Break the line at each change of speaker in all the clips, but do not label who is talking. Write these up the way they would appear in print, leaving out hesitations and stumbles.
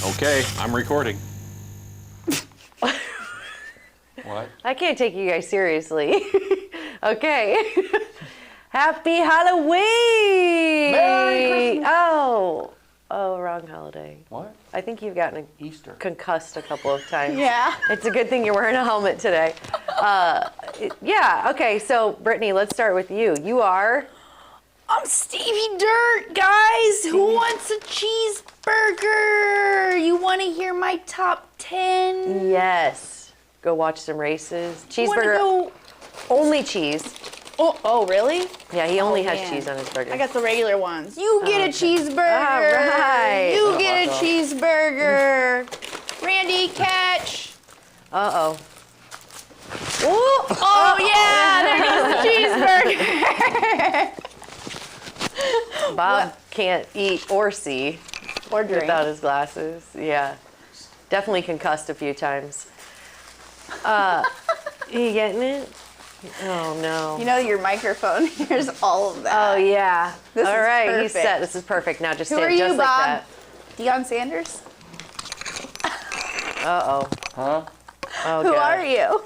Okay, I'm recording. What?
I can't take you guys seriously. Okay. Happy Halloween!
Merry Christmas!
Oh, wrong holiday.
What?
I think you've gotten
Easter.
concussed a couple of times.
Yeah.
It's a good thing you're wearing a helmet today. Yeah, okay, so Brittany, let's start with you. You are?
I'm Stevie Dirt, guys. Who wants a cheeseburger? You want to hear my top 10?
Yes. Go watch some races.
You wanna
Cheeseburger.
go?
Only cheese.
Oh, really?
Yeah, he only has
man.
cheese on his burger.
I got the regular ones. You get a cheeseburger.
All right.
You get a cheeseburger. Randy, catch.
Uh-oh.
Oh, yeah, there goes the cheeseburger.
Bob can't eat or see
Or drink.
without his glasses. Yeah. Definitely concussed a few times. You getting it? Oh, no.
You know your microphone hears all of that.
Oh, yeah.
This
All
is
right, he's
perfect.
set. This is perfect. Now just
Who
stand
are
just
you,
like
Bob?
that.
Deion Sanders?
Uh-oh.
Huh?
Oh,
Who
gosh.
are you?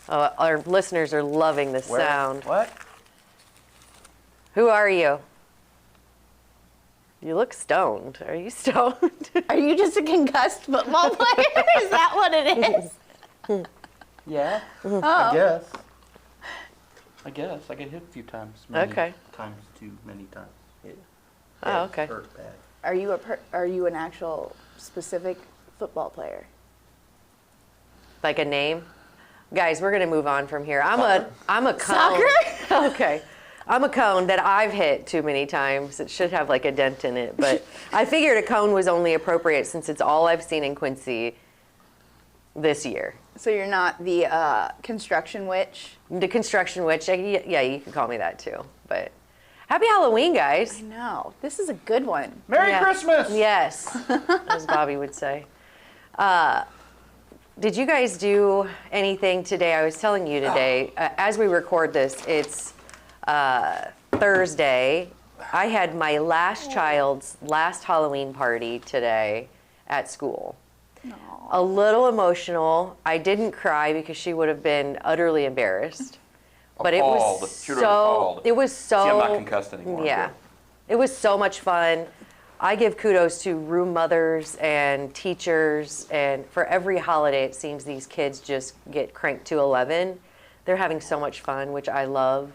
Oh, our listeners are loving this
Where?
sound.
What?
Who are you? You look stoned. Are you stoned?
Are you just a concussed football player? Is that what it is?
Yeah.
Oh.
I guess. I get hit a few times. Many
Okay.
Times too many times. Yeah.
Oh, okay.
Hurt bad.
Are you an actual specific football player?
Like a name? Guys, we're gonna move on from here. I'm a cone.
Soccer?
Okay. I'm a cone that I've hit too many times. It should have like a dent in it, but I figured a cone was only appropriate since it's all I've seen in Quincy this year.
So you're not the construction witch?
The construction witch, yeah, you can call me that too. But happy Halloween, guys.
I know. This is a good one.
Merry
Yeah.
Christmas!
Yes, as Bobby would say. Did you guys do anything today? I was telling you today, as we record this, it's Thursday. I had my last child's last Halloween party today at school. A little emotional. I didn't cry because she would have been utterly embarrassed. But it
Appalled.
was
She would have appalled.
it was so.
See, I'm not concussed anymore.
Yeah.
Good.
It was so much fun. I give kudos to room mothers and teachers, and for every holiday it seems these kids just get cranked to 11. They're having so much fun, which I love.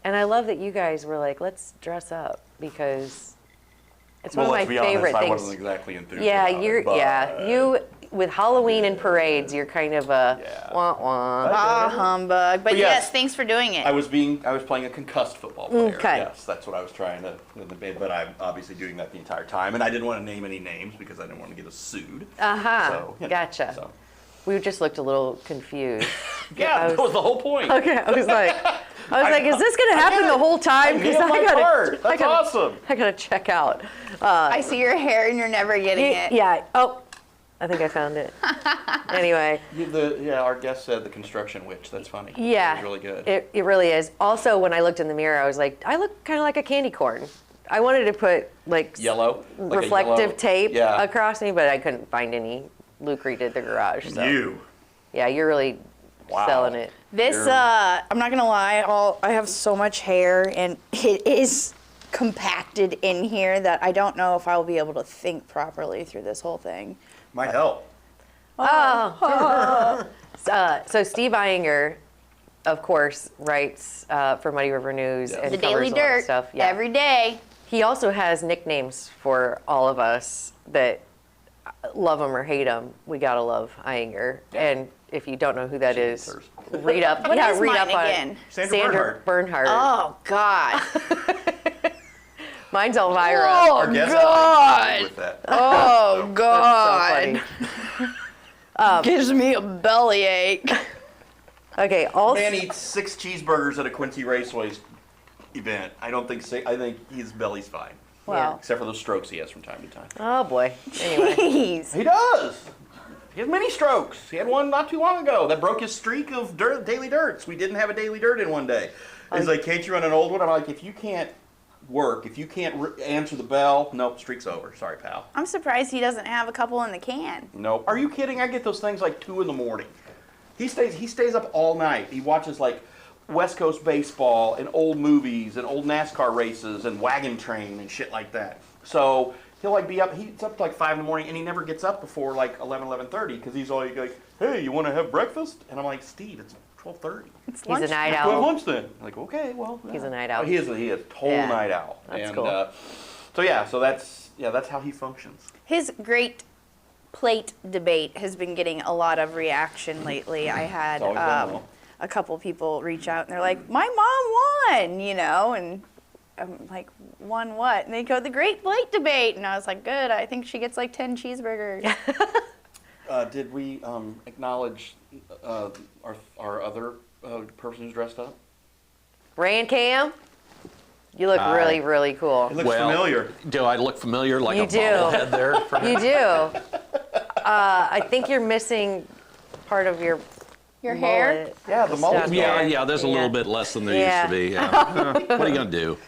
And I love that you guys were like, let's dress up, because it's one of my favorite
I
things.
wasn't exactly enthused
Yeah,
about it, but
you with Halloween and parades, you're kind of a
Yeah.
wah wah.
Ah, humbug. But
yes,
yes, thanks for doing it.
I was playing a concussed football player.
Okay.
Yes, that's what I was trying to, but I'm obviously doing that the entire time, and I didn't want to name any names because I didn't want to get us sued.
Uh-huh,
So, you know,
gotcha.
so.
We just looked a little confused.
Yeah, that was the whole point.
Okay, I was like, is this gonna happen the whole time?
I nailed my part. That's awesome.
I gotta check out.
I see your hair and you're never getting it.
Yeah. Oh, I think I found it. Anyway.
Our guest said the construction witch. That's funny.
Yeah.
It was really good.
It really is. Also, when I looked in the mirror, I was like, I look kind of like a candy corn. I wanted to put like
Yellow? Like a
reflective
yellow-
tape
yeah.
across me, but I couldn't find any. Luke redid the garage. So.
You.
Yeah, you're really
Wow.
selling it.
This, I'm not gonna lie, I have so much hair and it is compacted in here that I don't know if I'll be able to think properly through this whole thing.
Might help.
So Steve Eyinger, of course, writes for Muddy River News
Yes.
and
The
covers
Daily
a lot of
Dirt,
stuff. Yeah.
every day.
He also has nicknames for all of us that love him or hate him. We gotta love Eyinger.
Yeah.
And if you don't know who that is,
Answers.
read up.
What is
read
mine
up on
again?
Sandra
Bernhardt.
Oh, God.
Mine's Elvira.
Oh,
Our guest
God.
had with that.
Oh,
So
God.
funny.
Gives me a bellyache.
Okay, also.
Man eats 6 cheeseburgers at a Quincy Raceway's event. I think his belly's fine.
Wow.
Except for those strokes he has from time to time.
Oh boy. Anyway.
Jeez.
He does. He has many strokes. He had one not too long ago that broke his streak of daily dirts. We didn't have a daily dirt in one day. He's like, can't you run an old one? I'm like, if you can't work, if you can't answer the bell, nope, streak's over. Sorry, pal.
I'm surprised he doesn't have a couple in the can.
Nope. Are you kidding? I get those things like 2 in the morning. He stays up all night. He watches like West Coast baseball and old movies and old NASCAR races and Wagon Train and shit like that. So he'll like be up. He's up to like 5 in the morning, and he never gets up before like 11:30 because he's always like, "Hey, you want to have breakfast?" And I'm like, "Steve, it's 12:30.
It's
He's a night
Well,
owl.
lunch then." I'm like, okay, well.
He's a night owl.
He is a total
Yeah.
night owl.
That's
and,
cool.
So that's how he functions.
His great plate debate has been getting a lot of reaction lately. I had
It's always been well.
a couple people reach out and they're like, "My mom won," and I'm like, "Won what?" And they go, "The great plate debate," and I was like, "Good. I think she gets like 10 cheeseburgers."
Did we acknowledge our other person who's dressed up?
Ray and Cam, you look
Hi.
really, really cool.
It looks familiar.
Do I look familiar like
You
a
do.
bobblehead there?
You do. I think you're missing part of your
Your hair?
mullet.
Yeah, the mullet.
Yeah, there's a
Yeah.
little bit less than there
Yeah.
used to be. Yeah. What are you going to do?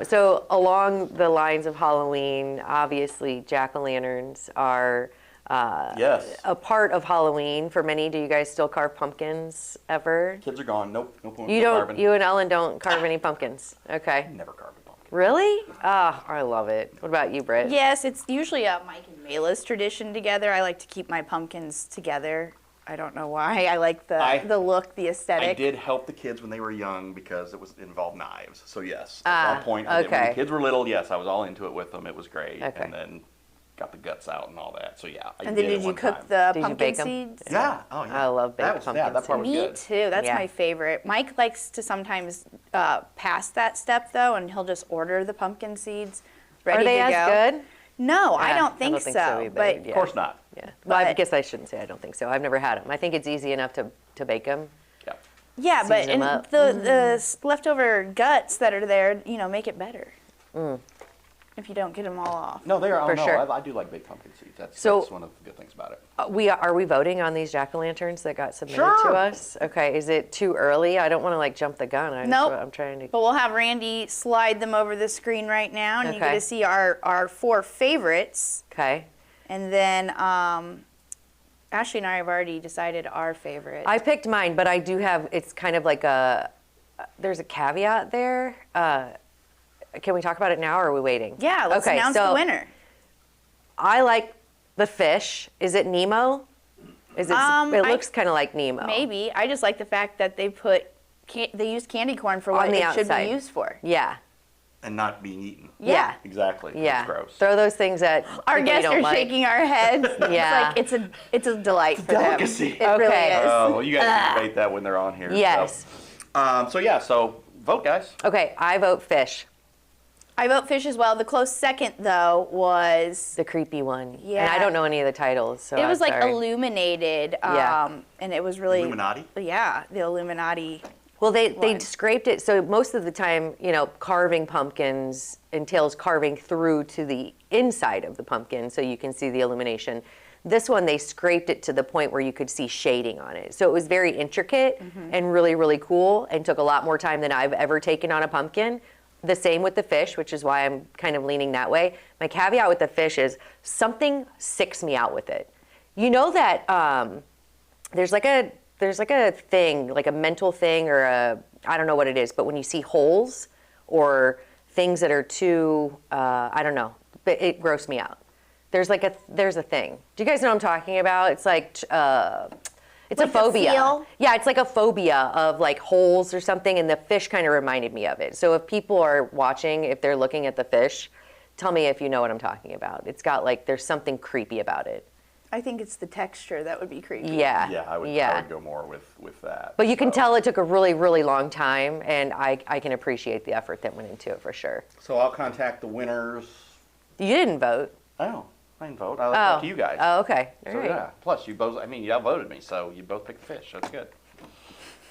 So along the lines of Halloween, obviously jack-o'-lanterns are
Yes.
a part of Halloween for many. Do you guys still carve pumpkins ever?
Kids are gone. Nope. No point.
You
no
don't.
Carbon.
You and Ellen don't carve any pumpkins. Okay.
Never carved a pumpkin.
Really? Ah, I love it. What about you, Britt?
Yes, it's usually a Mike and Mayla's tradition together. I like to keep my pumpkins together. I don't know why. I like the look, the aesthetic.
I did help the kids when they were young because it involved knives. So yes, at one point, when
okay.
the kids were little, yes, I was all into it with them. It was great,
Okay.
and then got the guts out and all that. So yeah.
And then
it
did you
one
cook
time.
the
Did you
pumpkin
bake 'em?
seeds?
Yeah. Oh yeah.
I love baked
that was,
pumpkin
Yeah, that part was
Me
good.
too. That's
Yeah.
my favorite. Mike likes to sometimes pass that step though, and he'll just order the pumpkin seeds ready
Are they
to
as
go.
good?
No, I
Yeah,
don't think so.
either,
But
yeah.
Of course not.
Yeah. Well, I
But-
guess I shouldn't say I don't think so. I've never had them. I think it's easy enough to bake them.
Yeah.
yeah, but
Season 'em
and
up.
the leftover guts that are there, make it better. If you don't get them all off.
No, they are.
For
Oh, no,
sure.
I do like baked pumpkin seeds. That's
So-
one of the good things about it.
Are we voting on these jack-o'-lanterns that got submitted
Sure.
to us? Okay. Is it too early? I don't want to like jump the gun.
Nope.
I'm trying to.
But we'll have Randy slide them over the screen right now, and you get
Okay.
to see our 4 favorites.
Okay.
And then Ashley and I have already decided our favorite.
I picked mine, but I do have. It's kind of like there's a caveat there. Can we talk about it now, or are we waiting?
yeah, let's
Okay,
announce
so
the winner.
I like the fish. Is it Nemo? Is it? It looks kind of like Nemo.
Maybe. I just like the fact that they they use candy corn for
On
what
the
it should
outside.
be used for.
Yeah.
And not being eaten.
Yeah.
Exactly.
Yeah.
It's gross.
Throw those things at
Our
people you
guests
don't
are
like.
shaking our heads.
Yeah.
It's like it's a delight for
Delicacy.
them. It really
Okay.
is.
Oh, well, you guys can debate that when they're on here.
Yes.
So vote, guys.
Okay, I vote fish.
I vote fish as well. The close second though was
The creepy one. And
Yeah.
I don't know any of the titles, so
it was
I'm
like
sorry.
illuminated.
Yeah.
And it was really
Illuminati?
Yeah, the Illuminati.
Well, they
one.
scraped it. So most of the time, carving pumpkins entails carving through to the inside of the pumpkin so you can see the illumination. This one, they scraped it to the point where you could see shading on it. So it was very intricate and really, really cool and took a lot more time than I've ever taken on a pumpkin. The same with the fish, which is why I'm kind of leaning that way. My caveat with the fish is something sicks me out with it. You know that there's like a thing, like a mental thing or I don't know what it is, but when you see holes or things that are too, I don't know, but it grossed me out. There's a thing. Do you guys know what I'm talking about? It's like, it's
Like
a
the
phobia.
feel?
Yeah, it's like a phobia of like holes or something, and the fish kind of reminded me of it. So if people are watching, if they're looking at the fish, tell me if you know what I'm talking about. It's got there's something creepy about it.
I think it's the texture that would be creepy.
Yeah.
Yeah, I would go more with that.
But you can
So-
tell it took a really, really long time, and I can appreciate the effort that went into it for sure.
So I'll contact the winners.
You didn't vote.
Oh, I didn't vote. I left it up to you guys.
Oh, okay. All
So
right.
yeah. Plus, you both. I mean, you outvoted me, so you both picked fish. That's good.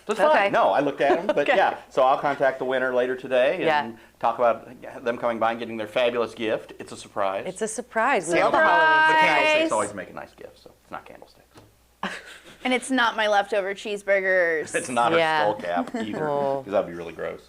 That's
Okay.
fine. No, I looked at them, but
Okay.
yeah. So I'll contact the winner later today and
Yeah.
talk about them coming by and getting their fabulous gift. It's a surprise.
It's a surprise. We
Surprise!
love a Halloween
But
surprise.
candlesticks always make a nice gift, so it's not candlesticks.
And it's not my leftover cheeseburgers.
It's not
Yeah.
a skull cap either,
Oh.
because that'd be really gross.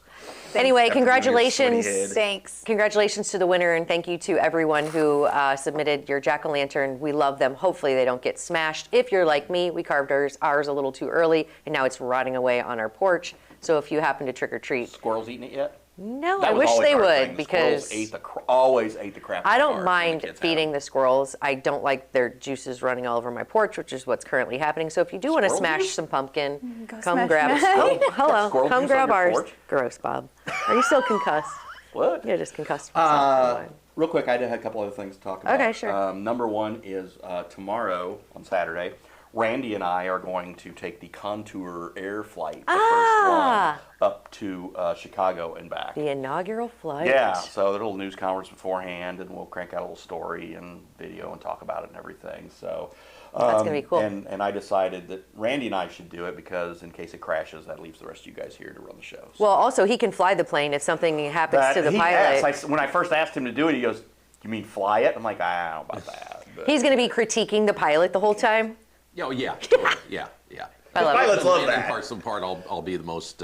Anyway,
After doing your sweaty
congratulations.
head.
Thanks.
Congratulations to the winner, and thank you to everyone who submitted your jack-o'-lantern. We love them. Hopefully they don't get smashed. If you're like me, we carved ours a little too early, and now it's rotting away on our porch. So if you happen to trick or treat,
Squirrels eating it yet?
no,
That
I
was
wish
always
they
our
would
thing. The squirrels
because
always ate the crap.
I
out of
don't
ours when
mind
the kids had
feeding
them.
the squirrels. I don't like their juices running all over my porch, which is what's currently happening. So if you do want to
Squirrel
smash
juice?
some pumpkin,
Go
come
smash
grab
mine.
it. Oh, hello.
Squirrel
Come
juice on
grab
your
ours.
porch?
Gross, Bob. Are you still concussed?
What?
Yeah, just concussed. from something.
Real quick, I did have a couple other things to talk about.
Okay, sure.
Number one is tomorrow on Saturday, Randy and I are going to take the Contour Air flight, the first one, up to Chicago and back.
The inaugural flight.
Yeah, so there's a little news conference beforehand, and we'll crank out a little story and video and talk about it and everything. So
That's gonna be cool.
And I decided that Randy and I should do it because in case it crashes, that leaves the rest of you guys here to run the show. So
Well, also he can fly the plane if something happens
that-
to the
he
pilot.
asked, when I first asked him to do it, he goes, "You mean fly it?" I'm like, "I don't know about that." But
He's going to be critiquing the pilot the whole time.
Oh, yeah, totally. Yeah.
I love it.
pilots love
Landing
that.
part, some part, I'll be the most,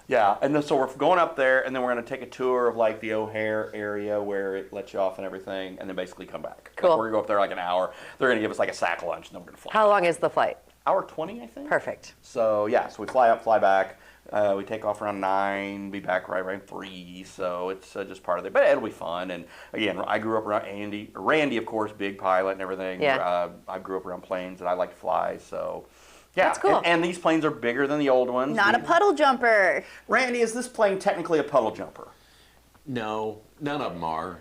Yeah, and then, so we're going up there, and then we're going to take a tour of like the O'Hare area where it lets you off and everything, and then basically come back.
Cool.
Like, we're going to go up there like an hour. They're going to give us like a sack lunch, and then we're going to fly.
How long is the flight?
Hour 20, I think.
Perfect.
So yeah, so we fly up, fly back. We take off around 9, be back right around 3. So it's just part of it, but it'll be fun. And again, I grew up around Randy, of course, big pilot and everything.
Yeah.
I grew up around planes, and I like to fly. So yeah,
That's cool.
And these planes are bigger than the old ones.
Not a puddle jumper.
Randy, is this plane technically a puddle jumper?
no, none of them are.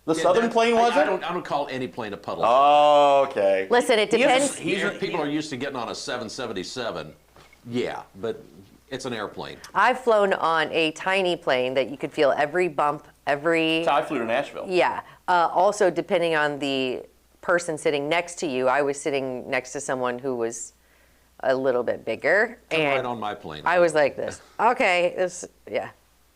The
Yeah,
Southern
that-
plane wasn't.
I don't call any plane a puddle.
Oh, okay.
Listen, it depends.
People are used to getting on a 777. Yeah, but it's an airplane.
I've flown on a tiny plane that you could feel every bump, every.
So I flew to Nashville.
Yeah. Also, depending on the person sitting next to you, I was sitting next to someone who was a little bit bigger,
Come
and
right on my plane.
I was like this. Okay, yeah.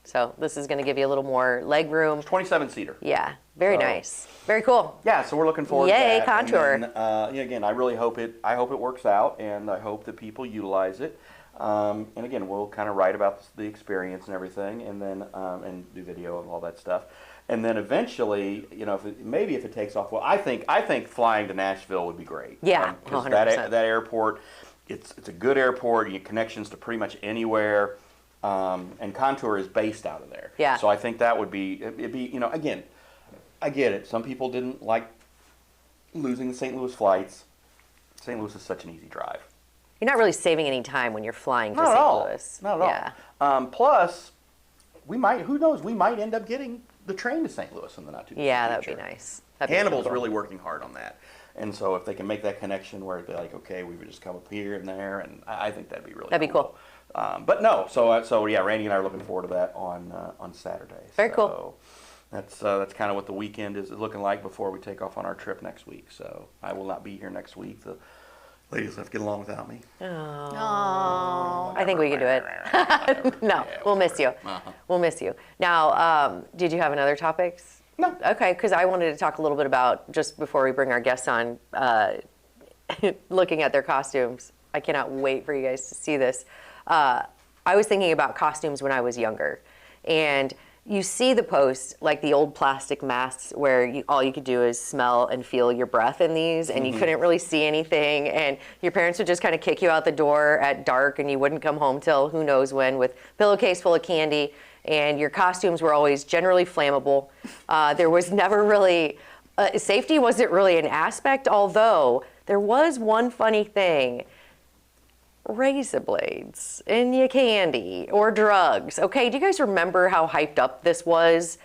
So this is going to give you a little more leg room.
27-seater.
Yeah, very
So-
nice, very cool.
Yeah, so we're looking forward to
Yay,
that.
Contour.
And then, yeah, again, I really hope it works out, and I hope that people utilize it. And again, we'll kind of write about the experience and everything, and then and do video and all that stuff. And then eventually, you know, maybe if it takes off well, I think flying to Nashville would be great.
Yeah,
because
100%.
that airport, it's a good airport. You get connections to pretty much anywhere. And Contour is based out of there.
Yeah.
So I think that would be, it'd be, you know, again, I get it. Some people didn't like losing the St. Louis flights. St. Louis is such an easy drive.
You're not really saving any time when you're flying to
Not at
St.
all.
Louis.
Not at
Yeah.
all. Plus, who knows, we might end up getting the train to St. Louis in the not too distant
Yeah, that would be
future.
nice. That'd be
Hannibal's
cool.
really working hard on that. And so if they can make that connection where they're like, okay, we would just come up here and there, and I think that'd be really
That'd be cool.
But no, so yeah, Randy and I are looking forward to that on Saturday.
Very
so
cool.
That's kind of what the weekend is looking like before we take off on our trip next week. So I will not be here next week. The ladies have to get along without me.
Oh.
I think we can do it. No, we'll miss you.
Uh-huh.
We'll miss you. Now, did you have another topics?
No.
Okay, because I wanted to talk a little bit about, just before we bring our guests on, looking at their costumes. I cannot wait for you guys to see this. I was thinking about costumes when I was younger. And you see the post, like the old plastic masks where all you could do is smell and feel your breath in these, and you couldn't really see anything, and your parents would just kind of kick you out the door at dark, and you wouldn't come home till who knows when with pillowcase full of candy, and your costumes were always generally flammable. There was never really, safety wasn't really an aspect, although there was one funny thing. Razor blades in your candy or drugs. Okay, do you guys remember how hyped up this was?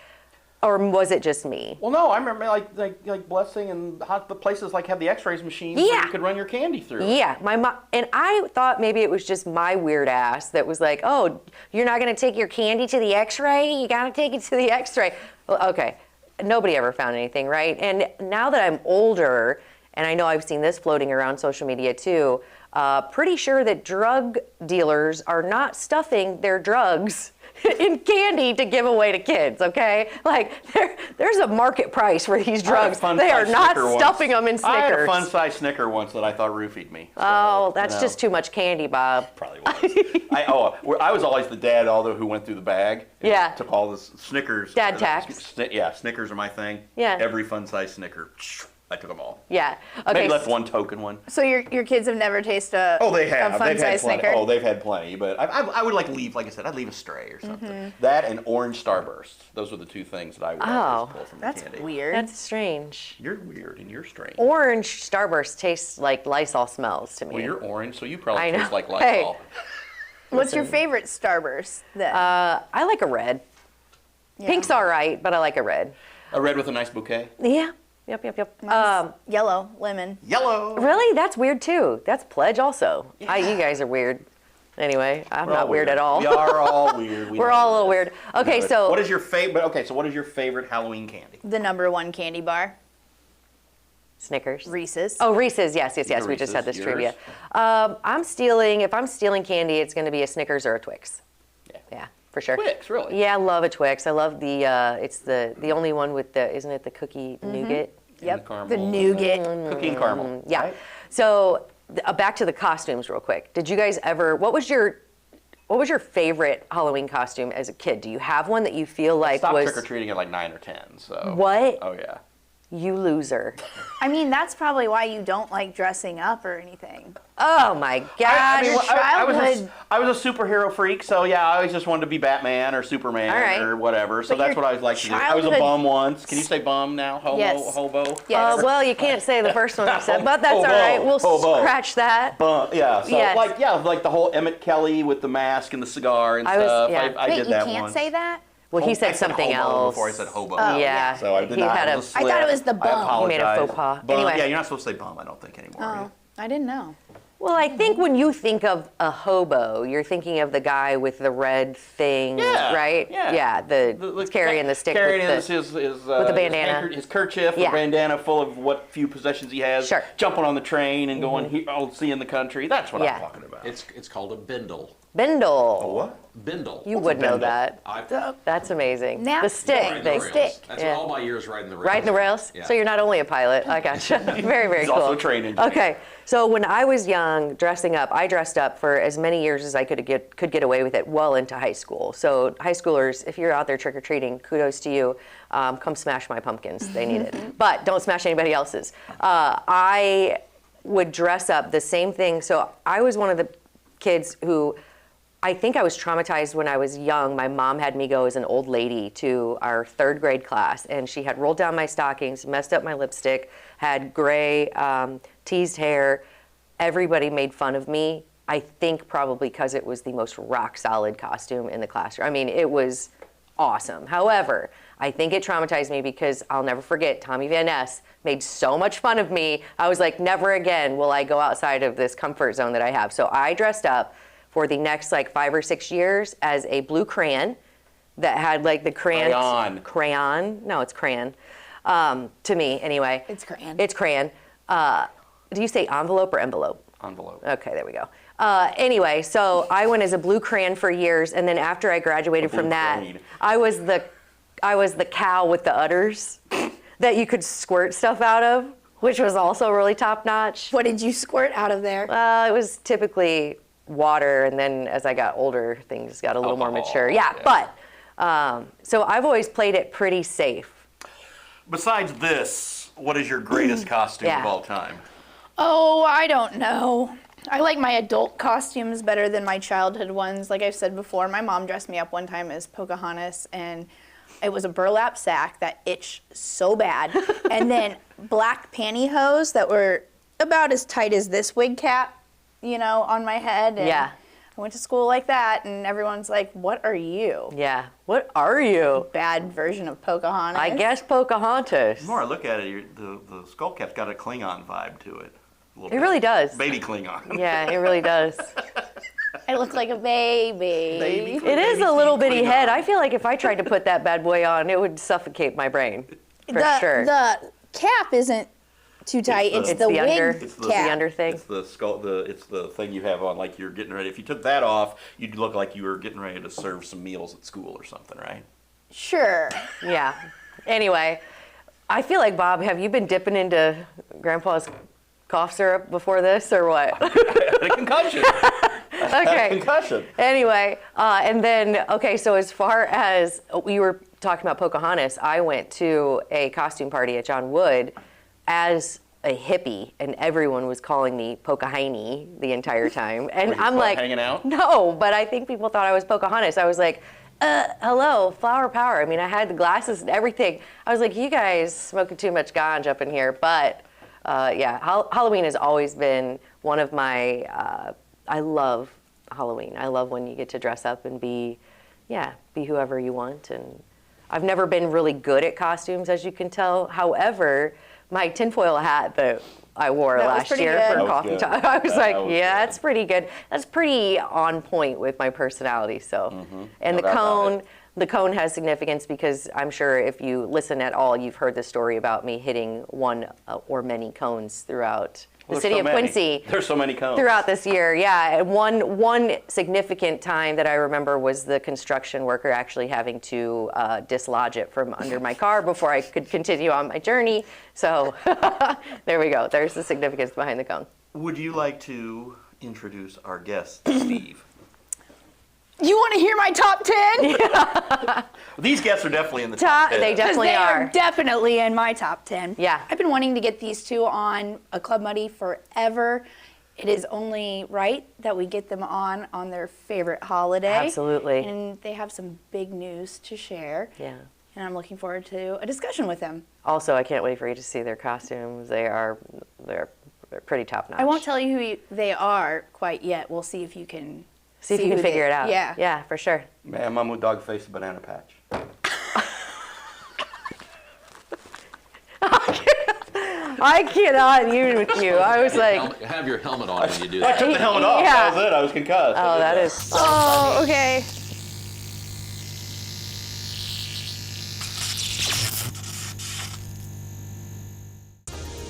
Or was it just me?
Well, no, I remember like Blessing and the places like have the X-rays machines where
Yeah.
you could run your candy through.
Yeah, my mom, and I thought maybe it was just my weird ass that was like, oh, you're not gonna take your candy to the X-ray? You gotta take it to the X-ray. Well, okay, nobody ever found anything, right? And now that I'm older, and I know I've seen this floating around social media too, pretty sure that drug dealers are not stuffing their drugs in candy to give away to kids, okay? Like, there's a market price for these drugs. They are not stuffing them in Snickers.
I had a fun-size Snicker once that I thought roofied me. So,
oh, that's just too much candy, Bob.
Probably was. I was always the dad, although who went through the bag.
Yeah.
Took all the Snickers.
Dad tax.
Yeah, Snickers are my thing.
Yeah.
Every fun-size Snicker. I took them all.
Yeah. Okay.
Maybe left one token one.
So your kids have never tasted a
they have.
a fun
They've had
size
plenty.
Snicker?
Oh, they've had plenty. But I would leave, like I said, I'd leave a stray or something. That and orange Starbursts. Those are the two things that I would always pull from the
That's
candy.
weird.
That's strange.
You're weird and you're strange.
Orange Starburst tastes like Lysol smells to me.
Well, you're orange, so you probably
I know.
taste like
Hey.
Lysol.
What's your favorite Starburst then?
I like a red.
Yeah.
Pink's all right, but I like a red.
A red with a nice bouquet.
Yeah. Yep.
Mine's yellow, lemon.
Yellow.
Really? That's weird too. That's pledge also. You guys are weird. Anyway, I'm not weird at all.
We are all weird.
We're all a little weird. Okay, so
what is your favorite? Okay, so what is your favorite Halloween candy?
The #1 candy bar.
Snickers.
Reese's.
Oh, Reese's. Yes. We just had this
Yours?
trivia. If I'm stealing candy, it's going to be a Snickers or a Twix. Yeah, for sure.
Twix, really?
Yeah, I love a Twix. I love the. It's the only one with the. Isn't it the cookie nougat?
And the caramel.
The nougat.
Cookie and caramel.
Yeah.
Right?
So back to the costumes real quick. Did you guys ever? What was your favorite Halloween costume as a kid? Do you have one that you feel like
Stopped
was?
trick or treating at like 9 or 10. So.
What?
Oh yeah.
You loser.
I mean, that's probably why you don't like dressing up or anything.
Oh my gosh.
I was a superhero freak, so yeah, I always just wanted to be Batman or Superman
All right.
or whatever. So
But
that's
your
what I was like to do. I was a
childhood-
bum once. Can you say bum now? Hobo?
Yes.
Hobo?
Yes.
Well, you can't say the first one you said, but that's all right. We'll
Hobo.
scratch that.
Bum. Yeah. So
Yes.
like the whole Emmett Kelly with the mask and the cigar and
I was-
stuff.
yeah.
I
Wait,
did
you
that
can't
once.
say that?
Well, he
I
said something
hobo
else.
before I said hobo.
Yeah.
So I did
He
not.
had
It
a-
was
I thought it was the
slip.
bum.
I apologize.
He made a faux pas.
Bum.
Anyway.
Yeah, you're not supposed to say bum. I don't think anymore. are you?
I didn't know.
Well, I think when you think of a hobo, you're thinking of the guy with the red thing,
Yeah,
right?
yeah.
Yeah, the carrying the stick
carrying
with
his
the bandana.
his kerchief,
Yeah.
a bandana full of what few possessions he has.
Sure.
Jumping on the train and going, seeing the country. That's what
Yeah.
I'm talking about.
It's called a bindle.
Bindle.
A what?
Bindle.
You
What's
would
a
know
bindle?
that. That's amazing.
Nap
The stick
stick.
Riding the
thing.
rails.
Stick.
That's
Yeah.
all my years riding the rails.
Riding the rails?
Yeah.
So you're not only a pilot. I gotcha. Very, very
He's
cool.
also a train engineer.
Okay. So when I was young, dressing up, I dressed up for as many years as I could get away with it well into high school. So high schoolers, if you're out there trick-or-treating, kudos to you. Come smash my pumpkins. They need it. But don't smash anybody else's. I would dress up the same thing. So I was one of the kids who I think I was traumatized when I was young. My mom had me go as an old lady to our 3rd grade class, and she had rolled down my stockings, messed up my lipstick, had gray teased hair. Everybody made fun of me. I think probably because it was the most rock solid costume in the classroom. I mean, it was awesome. However, I think it traumatized me because I'll never forget Tommy Van Ness made so much fun of me. I was like, never again will I go outside of this comfort zone that I have. So I dressed up for the next like 5 or 6 years as a blue crayon that had like the crayon. No, it's crayon. To me, anyway.
It's crayon.
It's crayon. Do you say envelope or envelope?
Envelope.
Okay, there we go. Anyway, so I went as a blue crayon for years, and then after I graduated from that,
crane.
I was the cow with the udders that you could squirt stuff out of, which was also really top notch.
What did you squirt out of there?
It was typically water, and then as I got older, things got a little more
Alcohol,
mature.
yeah.
But so I've always played it pretty safe.
Besides this, what is your greatest costume
Yeah.
of all time?
Oh, I don't know. I like my adult costumes better than my childhood ones. Like I've said before, my mom dressed me up one time as Pocahontas, and it was a burlap sack that itched so bad. And then black pantyhose that were about as tight as this wig cap, on my head. And
Yeah.
I went to school like that, and everyone's like, what are you?
Yeah. What are you?
Bad version of Pocahontas.
I guess Pocahontas.
The more I look at it, the skull cap's got a Klingon vibe to it.
It really does.
Baby Klingon.
Yeah, it really does.
I look like a baby.
Baby
It is a little bitty
Klingon.
head. I feel like if I tried to put that bad boy on, it would suffocate my brain. For sure.
The cap isn't too tight. It's
It's
the
the
wig
under-
cap.
it's the under thing.
It's the skull. It's the thing you have on, like you're getting ready. If you took that off, you'd look like you were getting ready to serve some meals at school or something, right?
Sure.
Yeah. Anyway, I feel like, Bob, have you been dipping into Grandpa's cough syrup before this, or what?
A concussion.
Okay.
Concussion.
Anyway, and then, okay, so as far as we were talking about Pocahontas, I went to a costume party at John Wood as a hippie, and everyone was calling me Pocahontas the entire time. And
Were you
I'm like,
hanging out?
no, but I think people thought I was Pocahontas. I was like, hello, flower power. I mean, I had the glasses and everything. I was like, you guys smoking too much ganja up in here. But yeah, Halloween has always been one of my, I love Halloween. I love when you get to dress up and be whoever you want. And I've never been really good at costumes, as you can tell. However, my tinfoil hat that I wore
That was
last
pretty
year
good.
for
That was
coffee
good.
time, I was
That
like,
was
yeah,
good.
that's pretty good. That's pretty on point with my personality. So, and
No
the
doubt about
cone.
it.
The cone has significance because I'm sure if you listen at all, you've heard the story about me hitting one or many cones throughout the
Well,
city
there's
of
so many.
Quincy
There's so many cones.
throughout this year. Yeah, and one significant time that I remember was the construction worker actually having to dislodge it from under my car before I could continue on my journey. So there we go. There's the significance behind the cone.
Would you like to introduce our guest, Steve?
You want to hear my top 10?
These guests are definitely in the top 10.
They
Because
definitely
they
are.
definitely in my top 10.
Yeah.
I've been wanting to get these two on a Club Muddy forever. It is only right that we get them on their favorite holiday.
Absolutely.
And they have some big news to share.
Yeah.
And I'm looking forward to a discussion with them.
Also, I can't wait for you to see their costumes. They're pretty top notch.
I won't tell you who they are quite yet. We'll see if you can
See if you can
who
figure
they-
it out.
Yeah.
Yeah, for sure.
Man, Mamu dog faced a banana patch.
I cannot even with you. I was like,
Have your helmet on when you do
I
that.
took the helmet off.
Yeah.
That was it. I was concussed. I
oh,
did
that is so
Oh, okay.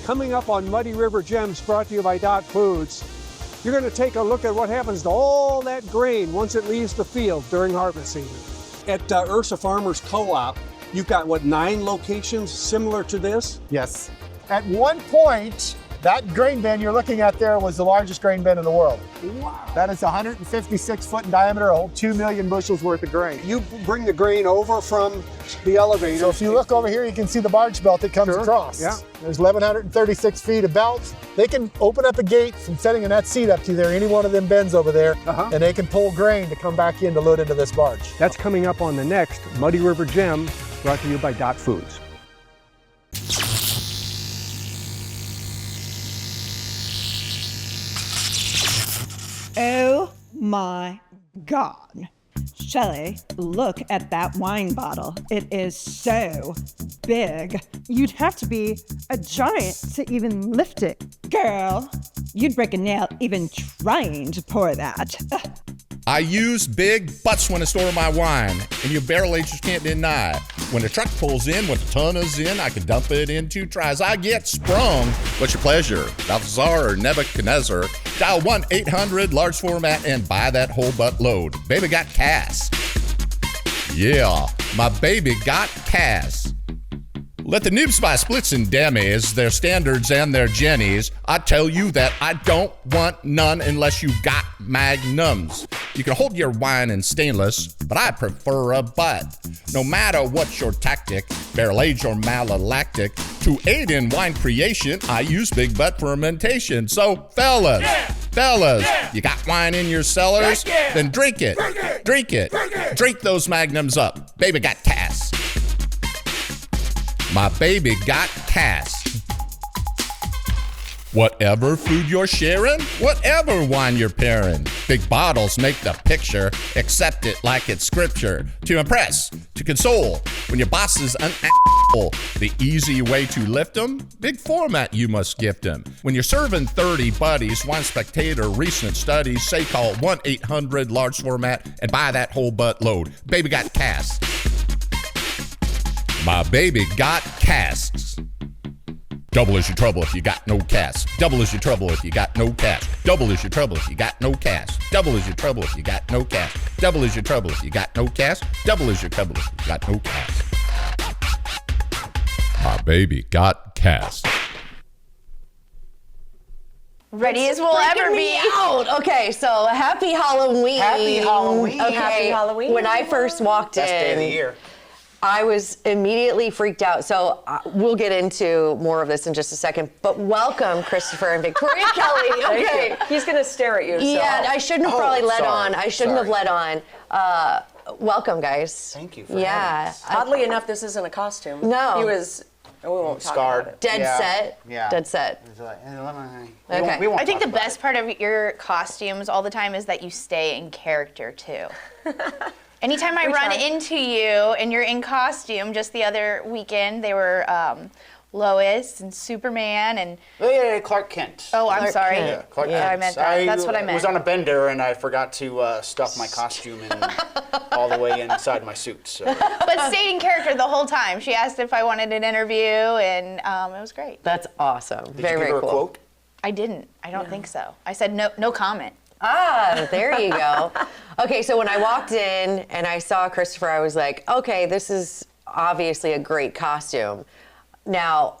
Coming up on Muddy River Gems, brought to you by Dot Foods, you're going to take a look at what happens to all that grain once it leaves the field during harvest season. At Ursa Farmers Co-op, you've got, 9 locations similar to this?
Yes. At one point, that grain bin you're looking at there was the largest grain bin in the world.
Wow.
That is 156 foot in diameter, a whole 2 million bushels worth of grain.
You bring the grain over from the elevator.
So if you look over here, you can see the barge belt that comes
Sure,
across.
yeah.
There's 1,136 feet of belts. They can open up a gate from setting in that seat up to there, any one of them bins over there,
Uh-huh.
and they can pull grain to come back in to load into this barge.
That's coming up on the next Muddy River Gem, brought to you by Dot Foods.
Oh my God. Shelley, look at that wine bottle. It is so big. You'd have to be a giant to even lift it. Girl, you'd break a nail even trying to pour that. Ugh.
I use big butts when I store my wine, and you barrel agers can't deny. When the truck pulls in with a ton of Zin, I can dump it in 2 tries. I get sprung. What's your pleasure? Balthazar or Nebuchadnezzar? Dial 1-800 large format and buy that whole butt load. Baby got Cass. Yeah, my baby got Cass. Let the noobs buy splits and demis, their standards and their jennies. I tell you that I don't want none unless you got magnums. You can hold your wine in stainless, but I prefer a butt. No matter what's your tactic, barrel age or malolactic, to aid in wine creation, I use big butt fermentation. So fellas, you got wine in your cellars? Then drink it, drink those magnums up. Baby got Cass. My baby got Cass. Whatever food you're sharing, whatever wine you're pairing, big bottles make the picture. Accept it like it's scripture. To impress, to console, when your boss is an asshole. The easy way to lift them, big format you must gift them. When you're serving 30 buddies, Wine Spectator recent studies say call 1-800 large format and buy that whole butt load. Baby got Cass. My baby got casks. Double is your trouble if you got no cash. Double is your trouble if you got no cash. Double is your trouble if you got no cash. Double is your trouble if you got no cash. Double is your trouble if you got no cash. Double is your trouble if you got no cash. My baby got cast.
Ready as we'll ever be.
Out. Okay, so happy Halloween.
Happy Halloween.
Okay,
Happy Halloween.
When I first walked
Best day of the
in,
year.
I was immediately freaked out. So we'll get into more of this in just a second. But welcome, Christopher and Victoria Kelley. Okay.
He's going to stare at you.
Yeah,
so.
I shouldn't have probably led
sorry.
on. I shouldn't have
Sorry.
led on. Welcome, guys.
Thank you for
Yeah.
having us.
Oddly enough, this isn't a costume.
No.
He was, we won't talk
Scarred.
about it.
Dead
Yeah.
set.
Yeah.
Dead set.
It's like,
Okay.
we won't
I think
talk
the
about
best
it.
part of your costumes all the time is that you stay in character too. Anytime I run
try.
into you and you're in costume, just the other weekend they were Lois and Superman and
Clark Kent.
oh, I'm
Clark
sorry.
Kent.
Yeah, Clark
Yeah.
Kent.
I meant that. That's what I meant.
was on a bender and I forgot to stuff my costume in all the way inside my suit. So.
But stayed in character the whole time. She asked if I wanted an interview, and it was great.
That's awesome.
Did
very,
you give
very
her
cool.
a quote?
I didn't. I don't think so. I said no comment.
Ah, there you go. Okay, so when I walked in and I saw Christopher, I was like, okay, this is obviously a great costume. Now,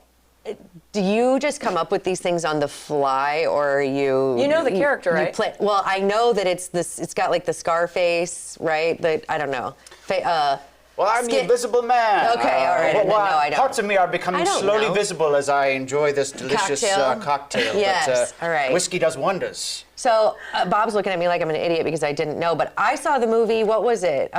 do you just come up with these things on the fly, or you?
You know the character, right?
Well, I know that it's this. It's got like the scar face, right? I don't know.
Well, I'm the
Skin-
Invisible Man.
Okay, all right, then, no, I don't.
Parts of me are becoming
I don't
slowly
know.
visible as I enjoy this delicious
Cocktail?
cocktail.
Yes,
But,
all right.
Whiskey does wonders.
So Bob's looking at me like I'm an idiot because I didn't know, but I saw the movie. What was it?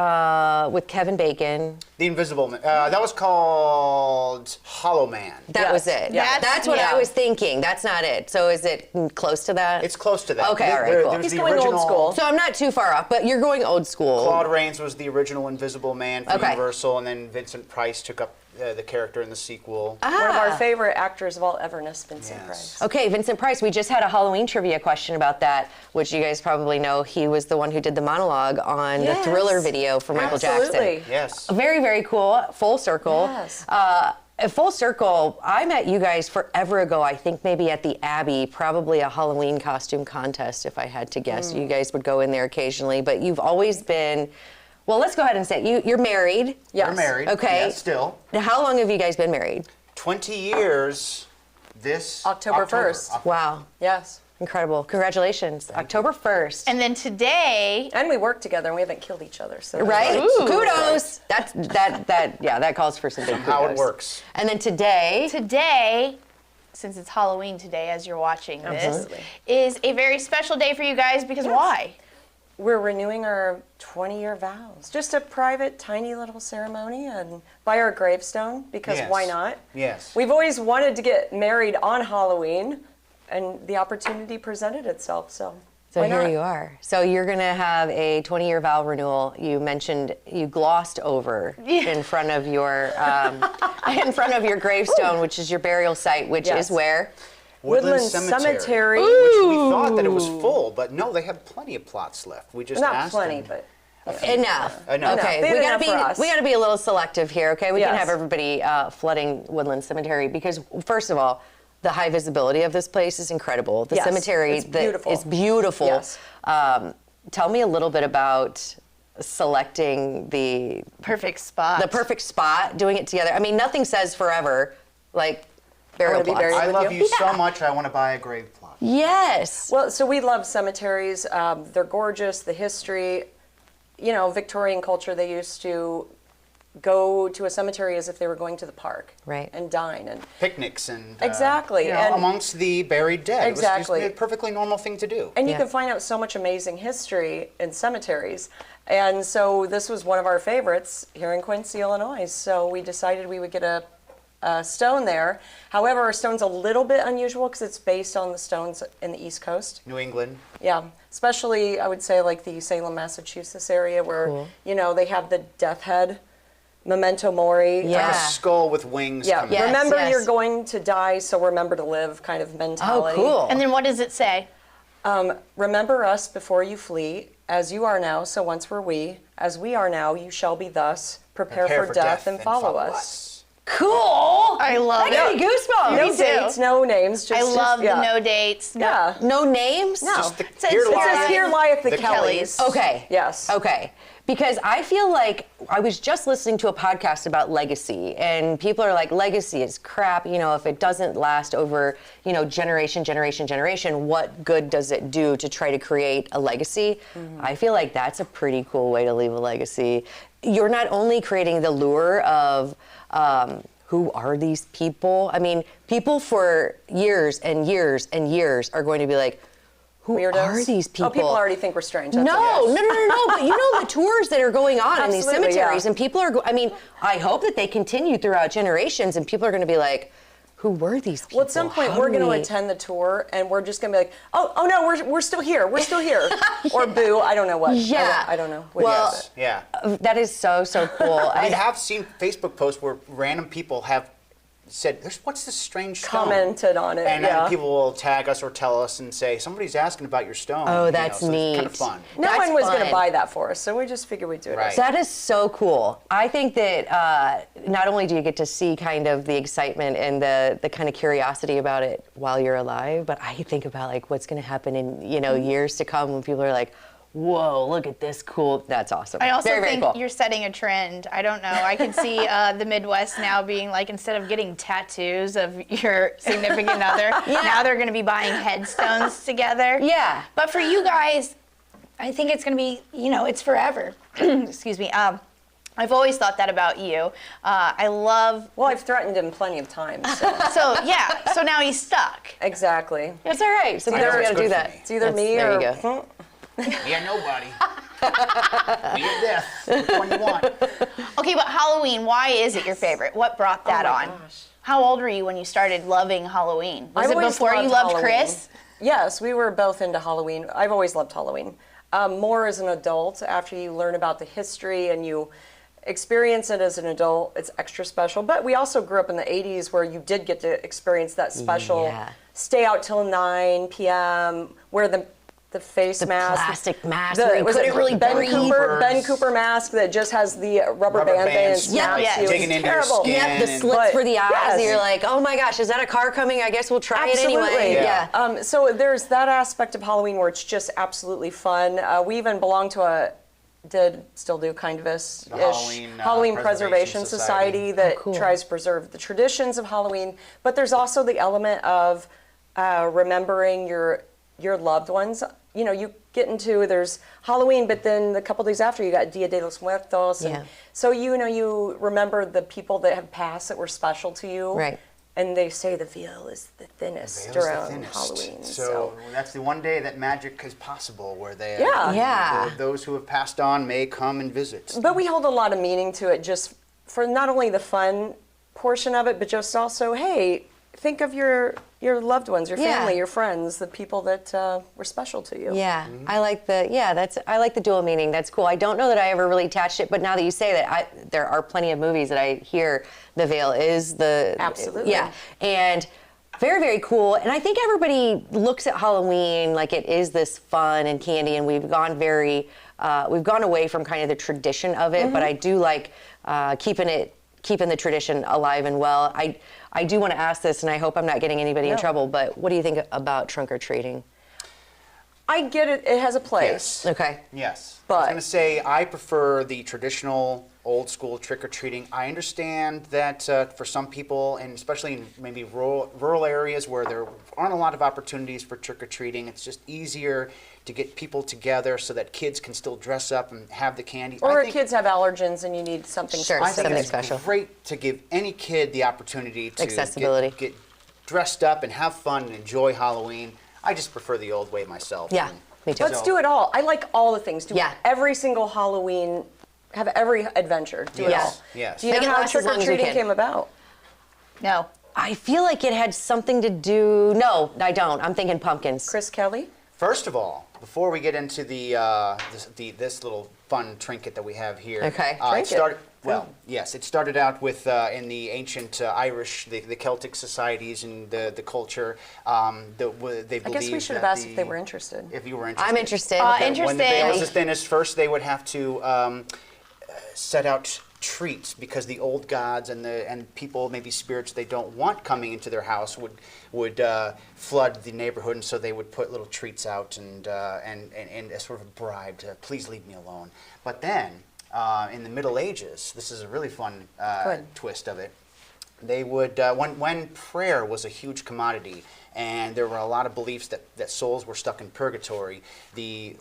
With Kevin Bacon.
The Invisible Man. That was called Hollow Man.
That was it.
Yeah.
That's what
Yeah.
I was thinking. That's not it. So is it close to that?
It's close to that.
Okay, all right, cool.
There's
He's
the
going old
original,
school.
So I'm not too far off, but you're going old school.
Claude Rains was the original Invisible Man for
Okay.
Universal, and then Vincent Price took up the character in the sequel.
One of our favorite actors of all everness, Vincent
Yes.
Price.
Okay, Vincent Price. We just had a Halloween trivia question about that, which you guys probably know. He was the one who did the monologue on the Thriller video for Michael
Absolutely.
Jackson.
Yes.
Very, very cool. Full circle.
Yes.
Full circle, I met you guys forever ago, I think maybe at the Abbey, probably a Halloween costume contest, if I had to guess. You guys would go in there occasionally, but you've always been, well, let's go ahead and say, you're married.
Yes.
We're married.
Okay.
Yes, still.
Now, how long have you guys been married?
20 years this
October 1st.
Wow.
Yes.
Incredible. Congratulations. October 1st.
And then today,
And we work together and we haven't killed each other. So
Right?
Ooh.
Kudos. That calls for some big kudos.
How it works.
And then today,
since it's Halloween today as you're watching this,
Absolutely.
is a very special day for you guys because why?
we're renewing our 20-year vows. Just a private, tiny little ceremony and by our gravestone, because
Yes.
why not?
Yes.
We've always wanted to get married on Halloween, and the opportunity presented itself, so why
here
not?
you are. So you're going to have a 20-year vow renewal. You mentioned you glossed over in front of your gravestone, which is your burial site, which
Yes.
is where?
Woodland Cemetery.
Which we thought that it was full, but no, they have plenty of plots left. We just
Not
asked
plenty,
them.
but
Enough.
Enough. Okay,
They had
we
enough for us.
gotta be a little selective here. Okay, we can
Yes.
have everybody flooding Woodland Cemetery because first of all, the high visibility of this place is incredible. The
Yes,
cemetery
it's beautiful.
is beautiful.
Yes.
Tell me a little bit about selecting the
Perfect spot.
perfect spot, doing it together. I mean, nothing says forever like burial
wanna be
plots.
buried
I
with
love
you?
you so much, I want to buy a grave plot.
Yes.
Well, so we love cemeteries. They're gorgeous. The history, you know, Victorian culture, they used to go to a cemetery as if they were going to the park.
Right.
And dine. And
Picnics and
Exactly,
you know,
and-
amongst the buried dead.
Exactly.
It was just a perfectly normal thing to do.
And you
Yeah.
can find out so much amazing history in cemeteries. And so this was one of our favorites here in Quincy, Illinois. So we decided we would get a stone there. However, our stone's a little bit unusual because it's based on the stones in the East Coast.
New England.
Yeah, especially I would say like the Salem, Massachusetts area where,
Cool.
you know, they have the death head, memento mori.
Yeah.
A skull with wings
Yeah,
coming
Yes,
remember
yes.
you're going to die, so remember to live kind of
Oh,
mentality.
cool.
And then what does it say?
Remember us before you flee, as you are now, so once were we. As we are now, you shall be thus. Prepare for death and follow us.
Cool.
I love
that gave me goosebumps.
No
too.
dates, no names. Just,
I love
yeah.
the no dates. No.
Yeah.
No names?
No.
Just the,
It says
here
here
It says
lies
here lieth the
the
Kelley's.
Okay.
Yes.
Okay. Because I feel like I was just listening to a podcast about legacy, and people are like, legacy is crap. You know, if it doesn't last over, you know, generation, what good does it do to try to create a legacy? I feel like that's a pretty cool way to leave a legacy. You're not only creating the lure of, who are these people? I mean, people for years and years and years are going to be like, who
Weirdos.
are these people?
Oh, people already think we're strange.
No,
That's a yes.
no. But you know the tours that are going on in these
Absolutely,
cemeteries,
yeah.
and people are. I mean, I hope that they continue throughout generations, and people are going to be like, "Who were these people?"
Well, at some point,
How
we're
do
going to
we-"
attend the tour, and we're just going to be like, oh no, we're still here. We're still here. Or boo, I don't know what.
Yeah.
I don't know. What
Well,
it is.
Yeah.
That is so cool.
I have seen Facebook posts where random people have said, "What's this strange stone?"
Commented on it,
and
yeah.
then people will tag us or tell us and say, "Somebody's asking about your stone."
Oh,
You
that's
so
neat.
It's kind of fun.
No
That's
one was going to
fun.
buy that for us, so we just figured we'd do it.
Right.
ourselves.
That is so cool. I think that not only do you get to see kind of the excitement and the kind of curiosity about it while you're alive, but I think about like what's going to happen in years to come when people are like, "Whoa, look at this cool." That's awesome.
I also
very,
think
very cool.
you're setting a trend. I don't know. I can see the Midwest now being like, instead of getting tattoos of your significant other, now they're going to be buying headstones together.
Yeah.
But for you guys, I think it's going to be, it's forever. Excuse me. I've always thought that about you. I love.
Well, I've threatened him plenty of times. So.
So now he's stuck.
Exactly.
That's all right. So
I
we
know
got
it's
to
good
do
for
that.
me.
It's either me
There
or.
you go.
Yeah, nobody. Me or death. Which one you want?
Okay, but Halloween, why is it your favorite? What brought that
my
on?
gosh.
How old were you when you started loving Halloween? Was
I've
it
always
before you loved
Halloween.
Chris?
Yes, we were both into Halloween. I've always loved Halloween. More as an adult, after you learn about the history and you experience it as an adult, it's extra special. But we also grew up in the 80s where you did get to experience that special stay out till 9 p.m., wear the face mask.
Plastic mask. where you
Was
couldn't
it
really
Ben
breathe.
Cooper? Ben Cooper mask that just has the rubber band
bands
snaps
yeah,
you. It's
digging into your
terrible.
skin.
Yep, the
And-
slits
But-
for the eyes.
yes.
And you're like, oh my gosh, is that a car coming? I guess we'll try it
Absolutely.
anyway.
Yeah.
So there's that aspect of Halloween where it's just absolutely fun. We even belong to still do kind of a Halloween Preservation Society that tries to preserve the traditions of Halloween. But there's also the element of remembering your loved ones. You get into, there's Halloween, but then a couple days after you got Dia de los Muertos. And
Yeah.
so you remember the people that have passed that were special to you.
Right.
And they say the veil is the thinnest
Veil's the
around
thinnest.
Halloween.
So that's the one day that magic is possible, where they
Yeah.
those who have passed on may come and visit.
But we hold a lot of meaning to it, just for not only the fun portion of it, but just also, hey, think of your loved ones, your family, your friends, the people that were special to you.
Yeah, I like the dual meaning. That's cool. I don't know that I ever really attached it, but now that you say that, there are plenty of movies that I hear the veil is the
Absolutely.
yeah, and very, very cool. And I think everybody looks at Halloween like it is this fun and candy, and we've gone away from kind of the tradition of it. But I do like keeping the tradition alive and well. I do want to ask this, and I hope I'm not getting anybody in trouble, but what do you think about trunk or treating?
I get it. It has a place.
Yes.
Okay.
Yes. I
But-
was going to say, I prefer the traditional, old-school trick-or-treating. I understand that for some people, and especially in maybe rural areas where there aren't a lot of opportunities for trick-or-treating, it's just easier to get people together so that kids can still dress up and have the candy.
Or
I think,
kids have allergens and you need something
Sure.
I think
something
it's
special.
great to give any kid the opportunity to
Accessibility.
get dressed up and have fun and enjoy Halloween. I just prefer the old way myself.
Yeah, me too.
Let's do it all. I like all the things. Do
Yeah.
every single Halloween, have every adventure. Do it
Yes.
all.
Yes.
Do you
Make
know
it
how
last as long as we
trick-or-treating
can.
came about?
No.
I feel like it had something to do. No, I don't. I'm thinking pumpkins.
Chris Kelley?
First of all, before we get into this little fun trinket that we have here,
Okay.
it started. Well, yes, it started out with in the ancient Irish, the Celtic societies and the culture. They believed.
I guess we should have asked if they were interested.
If you were interested.
I'm interested.
When the veil was the
Interesting.
thinnest, first they would have to set out treats, because the old gods and people, maybe spirits they don't want coming into their house, would flood the neighborhood, and so they would put little treats out and as sort of a bribe to please leave me alone. But then in the Middle Ages, this is a really fun twist of it. They would when prayer was a huge commodity, and there were a lot of beliefs that souls were stuck in purgatory, the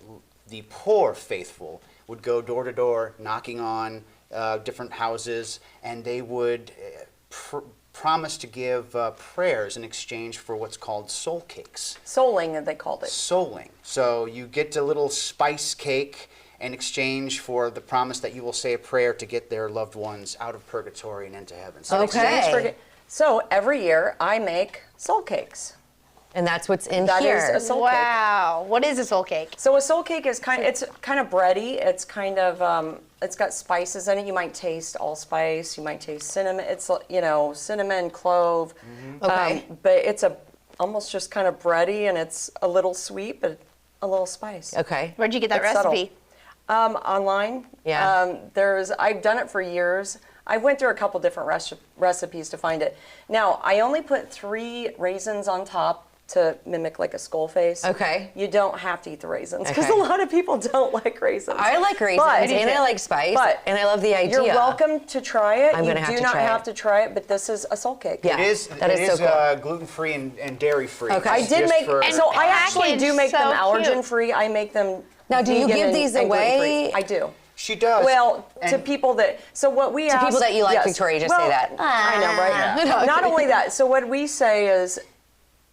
poor faithful would go door to door, knocking on different houses, and they would promise to give prayers in exchange for what's called soul cakes.
Souling, they called it.
Souling. So you get a little spice cake in exchange for the promise that you will say a prayer to get their loved ones out of purgatory and into heaven. So
So every year I make soul cakes.
And that's what's in
That
here.
is a soul cake.
Wow. What is a soul cake?
So a soul cake is it's kind of bready. It's kind of it's got spices in it. You might taste allspice. You might taste cinnamon. It's cinnamon, clove.
Okay.
But it's almost just kind of bready, and it's a little sweet, but a little spice.
Okay.
Where'd you get that
It's
recipe?
Online.
Yeah.
I've done it for years. I went through a couple different recipes to find it. Now, I only put 3 raisins on top to mimic like a skull face.
Okay.
You don't have to eat the raisins, because
Okay.
a lot of people don't like raisins.
I like raisins, and I like spice, and I love the idea.
You're welcome to try it.
I'm gonna have
You
to
do not
try
have
it.
to try it, but this is a soul cake.
Yeah.
It is
so cool.
gluten-free and dairy-free.
Okay.
I did make, so I actually do make them
packaged so
allergen-free. I make them
Now, do you
vegan
give these
and gluten-free.
away?
I do.
She does.
Well, to
And-
people that, so what we ask.
people that you like,
yes.
Victoria, just
Well,
say that.
I know, right?
Yeah.
Not only that, so what we say is,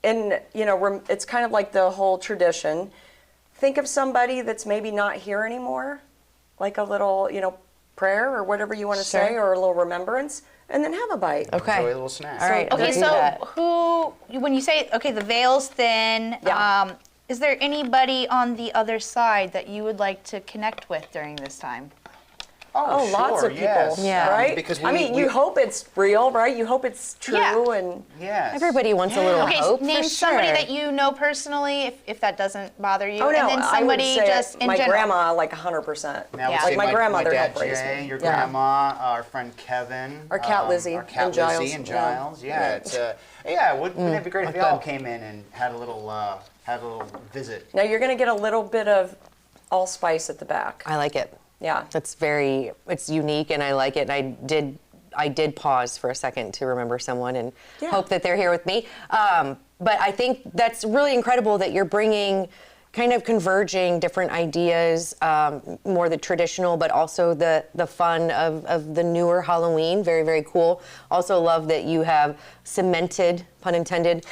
it's kind of like the whole tradition. Think of somebody that's maybe not here anymore, like a little, prayer or whatever you want to say, or a little remembrance, and then have a bite.
Okay.
Enjoy a little snack.
All right.
Okay,
let's do
so
that.
when you say, the veil's thin,
Yeah.
is there anybody on the other side that you would like to connect with during this time?
Oh, lots of people,
yes.
Yeah.
right?
Because
you hope it's real, right? You hope it's true,
Yeah.
and
Yes.
Everybody wants a little
Okay,
hope.
name
for
somebody
sure.
that you know personally, if that doesn't bother you,
oh no,
and then
I would
somebody
say
just in
my
general.
grandma, like 100%.
Now, I would
Yeah.
say
Like my grandmother
dad
helped raise
Jay,
me.
your
Yeah.
grandma, our friend Kevin,
Our cat Lizzie
our cat
and
Lizzie
Giles.
and
Yeah.
Giles. Yeah, it's wouldn't it be great if they all came in and had a little visit?
Now you're gonna get a little bit of allspice at the back.
I like it.
Yeah.
It's unique, and I like it. And I did pause for a second to remember someone and hope that they're here with me. But I think that's really incredible that you're bringing kind of converging different ideas, more the traditional, but also the fun of the newer Halloween. Very, very cool. Also love that you have cemented, pun intended,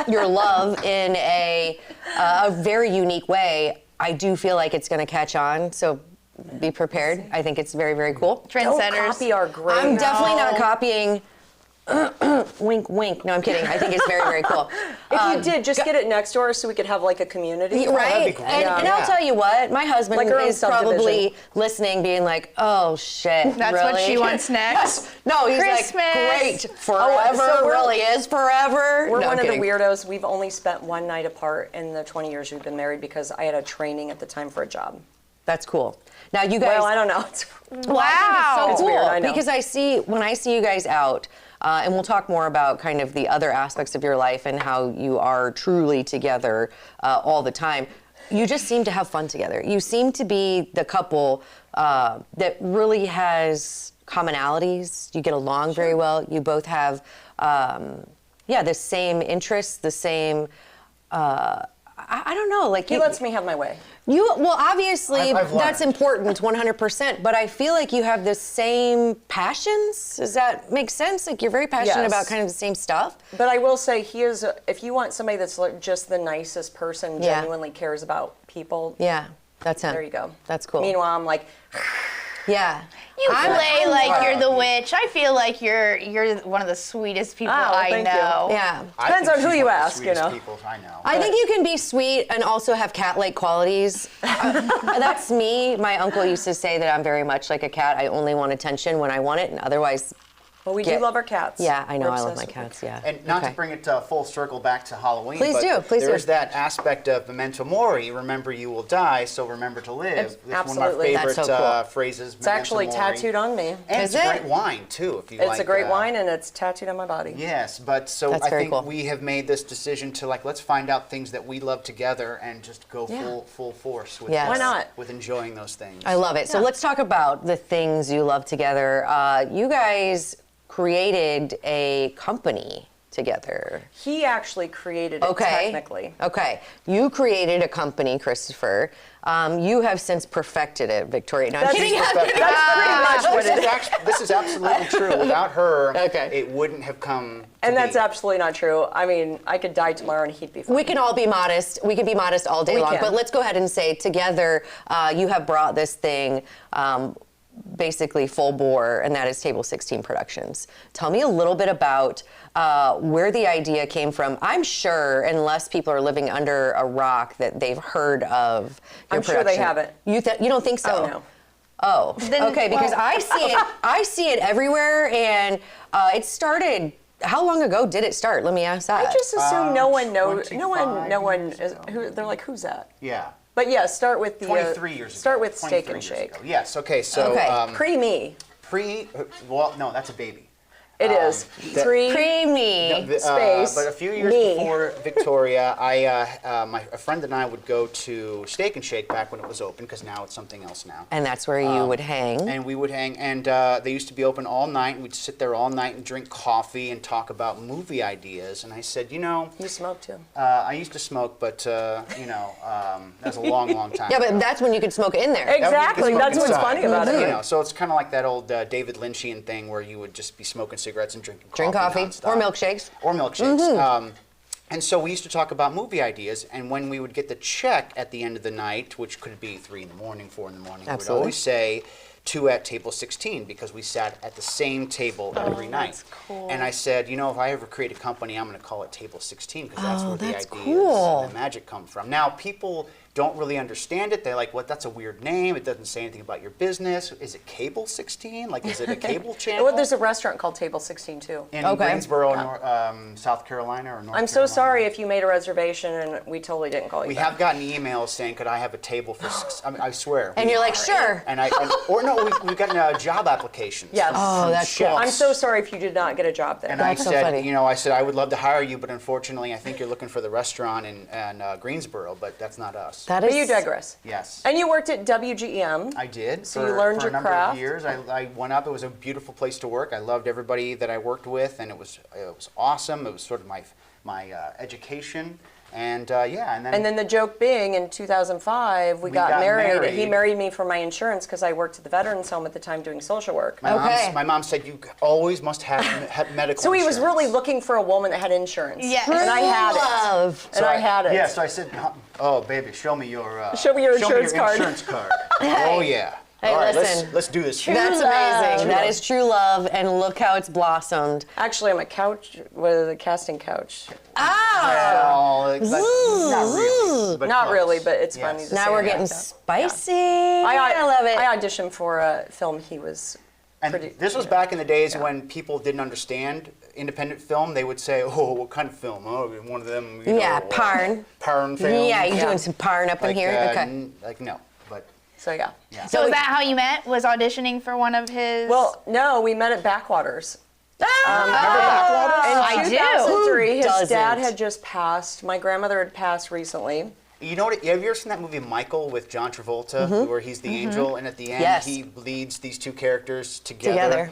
your love in a very unique way. I do feel like it's going to catch on, so be prepared. I think it's very, very cool.
Don't
Trendsetters.
copy our great.
I'm definitely not copying. Wink, wink. No, I'm kidding. I think it's very, very cool.
If you did, just get it next door so we could have like a community.
Right?
great.
And I'll tell you what, my husband
Like our own
is probably
subdivision.
listening, being like, oh, shit,
That's
really?
what she wants next.
No, he's
Christmas.
like, great, forever,
so we're-
really is forever.
We're
No,
one
I'm
of the
kidding.
weirdos. We've only spent one night apart in the 20 years we've been married because I had a training at the time for a job.
That's cool. Now, you guys.
Well, I don't know.
Wow.
So
It's
cool,
weird, I know.
because when I see you guys out, and we'll talk more about kind of the other aspects of your life and how you are truly together all the time. You just seem to have fun together. You seem to be the couple that really has commonalities. You get along very well. You both have, the same interests, the same. I don't know, like
He lets me have my way.
Obviously
I've
that's
learned.
important, 100%. But I feel like you have the same passions. Does that make sense? Like you're very passionate
Yes.
about kind of the same stuff.
But I will say he is. If you want somebody that's like just the nicest person,
Yeah.
genuinely cares about people.
Yeah, that's him.
There you go.
That's cool.
Meanwhile, I'm like,
Yeah.
You play
I'm
like
proud
you're
of
the
you.
witch. I feel like you're one of the sweetest people
Oh,
I
thank you.
know.
Yeah.
I
Depends
think
on who
she's
you
one of the
ask, you
sweetest
know.
people I know.
I think you can be sweet and also have cat-like qualities. That's me. My uncle used to say that I'm very much like a cat. I only want attention when I want it, and otherwise,
Well, we do love our cats.
Yeah, I know.
We're
I love my
obsessed with
cats. Yeah.
And not to bring it full circle back to Halloween,
Please
but
do, please
there
do.
is that aspect of memento mori, remember you will die, so remember to live. It's one of
absolutely.
my favorite
That's so cool.
phrases.
It's actually tattooed on me.
And it's a great wine, too, if you like.
It's a great wine, and it's tattooed on my body.
Yes, but so
That's
I
very
think
cool.
we have made this decision to, like, let's find out things that we love together and just go full force with
Yes.
Why not?
with enjoying those things.
I love it. So let's talk about the things you love together. You guys created a company together.
He actually created it technically.
Okay. You created a company, Christopher. You have since perfected it, Victoria. No, I'm
That's
kidding.
pretty much what it is.
This is absolutely true. Without her,
Okay.
it wouldn't have come to
And that's
be.
absolutely not true. I mean, I could die tomorrow and he'd be fine.
We can all be modest. We can be modest all day
We
long.
can.
But let's go ahead and say together, you have brought this thing basically full bore, and that is Table 16 Productions. Tell me a little bit about where the idea came from. I'm sure, unless people are living under a rock, that they've heard of your
I'm sure
production.
they haven't.
You don't think so?
Oh, no.
Oh, okay, because I see it everywhere, and it started. How long ago did it start? Let me ask that.
I just assume no one knows.
25
No one
years
is.
ago.
They're like, who's that?
Yeah.
But yeah, start with the
23 years ago.
Start with
23
Steak and
years
Shake.
ago. Yes, okay, so
Okay.
Pre-me.
well, no, that's a baby.
It is.
Creamy.
Space.
But a few years
me.
before Victoria, a friend and I would go to Steak and Shake back when it was open, because now it's something else now.
And that's where you would hang.
And we would hang, and they used to be open all night, and we'd sit there all night and drink coffee and talk about movie ideas. And I said, you know,
You smoke too.
I used to smoke, but that was a long, long time
Yeah,
ago.
but that's when you could smoke in there.
Exactly. That's what's
inside.
funny about
You
it.
know, so it's kind of like that old David Lynchian thing where you would just be smoking cigarettes and drinking
Drink coffee
nonstop.
or milkshakes.
Or milkshakes. And so we used to talk about movie ideas, and when we would get the check at the end of the night, which could be 3 in the morning, 4 in the morning, we would
Absolutely.
always say, "2 at table 16," because we sat at the same table every night.
that's cool.
And I said, you know, if I ever create a company, I'm going to call it Table 16, because that's where the
that's
ideas
cool.
and the magic come from. Now, people don't really understand it. They're like, what, that's a weird name. It doesn't say anything about your business. Is it Cable 16? Like, is it a cable channel?
Well, there's a restaurant called Table 16 too.
in
Okay.
Greensboro, South Carolina, or North
I'm so
Carolina?
sorry if you made a reservation and we totally didn't call you
We
back.
have gotten emails saying, could I have a table for six? I mean, I swear.
And
we
you're like,
are.
sure.
And we've gotten job applications.
Yes.
Oh, that's cool.
I'm so sorry if you did not get a job there.
And
That's
I
so
said,
funny.
I said, I would love to hire you, but unfortunately, I think you're looking for the restaurant in Greensboro, but that's not us.
That
But
is.
you digress.
Yes.
And you worked at WGM.
I did.
So you learned
for
your
a number
craft.
of years. I went up. It was a beautiful place to work. I loved everybody that I worked with, and it was awesome. It was sort of my education, and
And then the joke being, in 2005, we got married. He married me for my insurance because I worked at the Veterans Home at the time doing social work.
My mom said you always must have medical.
So he was
insurance.
really looking for a woman that had insurance.
Yes.
And I had
Love.
it. And I had it.
Yeah, so I said, oh baby, show me your
insurance card."
insurance card. Oh yeah.
Hey,
All right,
listen.
let's do this.
That's amazing. That is true love, and look how it's blossomed.
Actually, I'm a couch with a casting couch.
Well, not really. But
Not
close.
really, but it's
Yes.
funny to
Now
say
we're
it
getting
like that.
spicy. I love it.
I auditioned for a film he was
And
pretty.
this was back in the days when people didn't understand independent film. They would say, "Oh, what kind of film? Oh, one of them."
Yeah, Parn.
Parn film.
Yeah, you're doing some Parn up in here. Okay.
Like no, but
So yeah.
So is that how you met? Was auditioning for one of his?
Well, no, we met at Backwaters.
remember Backwaters?
I
In
do.
2003, his
doesn't?
dad had just passed. My grandmother had passed recently.
You know what? Have you ever seen that movie Michael with John Travolta, where he's the angel, and at the end
Yes.
he leads these two characters together?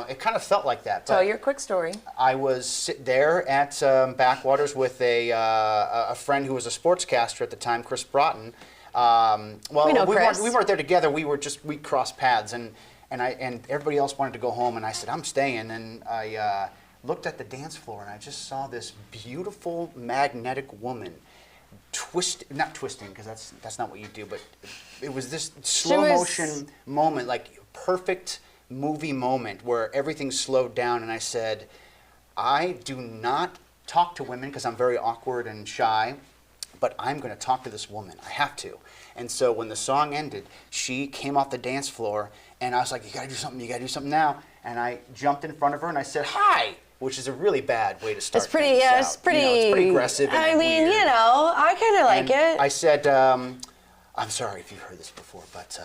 It kind of felt like that.
Tell
but
your quick story.
I was there at Backwaters with a friend who was a sportscaster at the time, Chris Broughton. Well,
We know
we
Chris.
weren't there together. We crossed paths, and everybody else wanted to go home, and I said I'm staying, and I looked at the dance floor, and I just saw this beautiful magnetic woman. Not twisting, because that's not what you do, but it was this slow motion moment, like perfect movie moment where everything slowed down, and I said, I do not talk to women because I'm very awkward and shy, but I'm going to talk to this woman. I have to. And so when the song ended, she came off the dance floor, and I was like, you got to do something now. And I jumped in front of her and I said, "Hi," which is a really bad way to start.
It's pretty,
things
yeah,
out.
it's pretty.
You know, it's pretty aggressive. And
I mean,
weird.
you know, I kind of like
And
it.
I said, "I'm sorry if you've heard this before, but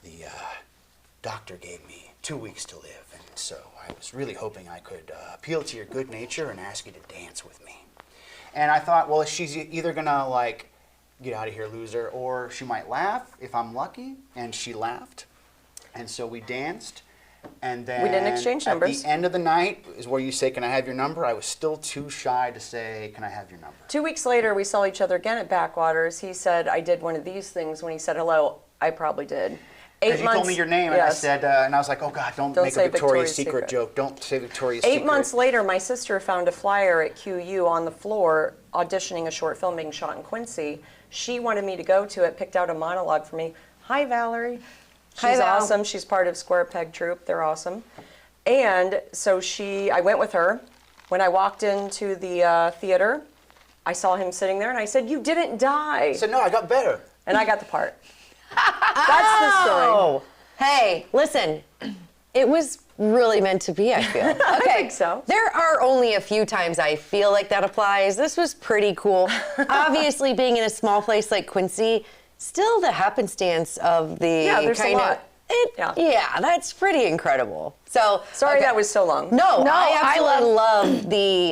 the doctor gave me 2 weeks to live, and so I was really hoping I could appeal to your good nature and ask you to dance with me." And I thought, well, she's either gonna like get out of here, loser, or she might laugh if I'm lucky. And she laughed, and so we danced. And then
We didn't exchange numbers.
At the end of the night is where you say, "Can I have your number?" I was still too shy to say, "Can I have your number?"
2 weeks later, we saw each other again at Backwaters. He said, "I did one of these things." When he said hello, I probably did.
Because you told me your name, and
yes.
I said, and I was like, "Oh God, don't make a
say
Victoria's
Victoria's
Secret
Secret.
joke. Don't say Victoria's Secret."
8 months later, my sister found a flyer at QU on the floor auditioning a short film being shot in Quincy. She wanted me to go to it, picked out a monologue for me. Hi, Valerie. She's
Hi, Val.
awesome. She's part of Square Peg Troupe. They're awesome. And so I went with her. When I walked into the theater, I saw him sitting there, and I said, "You didn't die."
I said, "No, I got better."
And I got the part. That's the story.
Oh, hey, listen, it was really meant to be, I feel. Okay,
I think so.
There are only a few times I feel like that applies. This was pretty cool. Obviously, being in a small place like Quincy, still the happenstance of the
Yeah, there's a
kind
lot.
of. Yeah, that's pretty incredible. So
Sorry
okay.
that was so long.
No, I
I
absolutely love the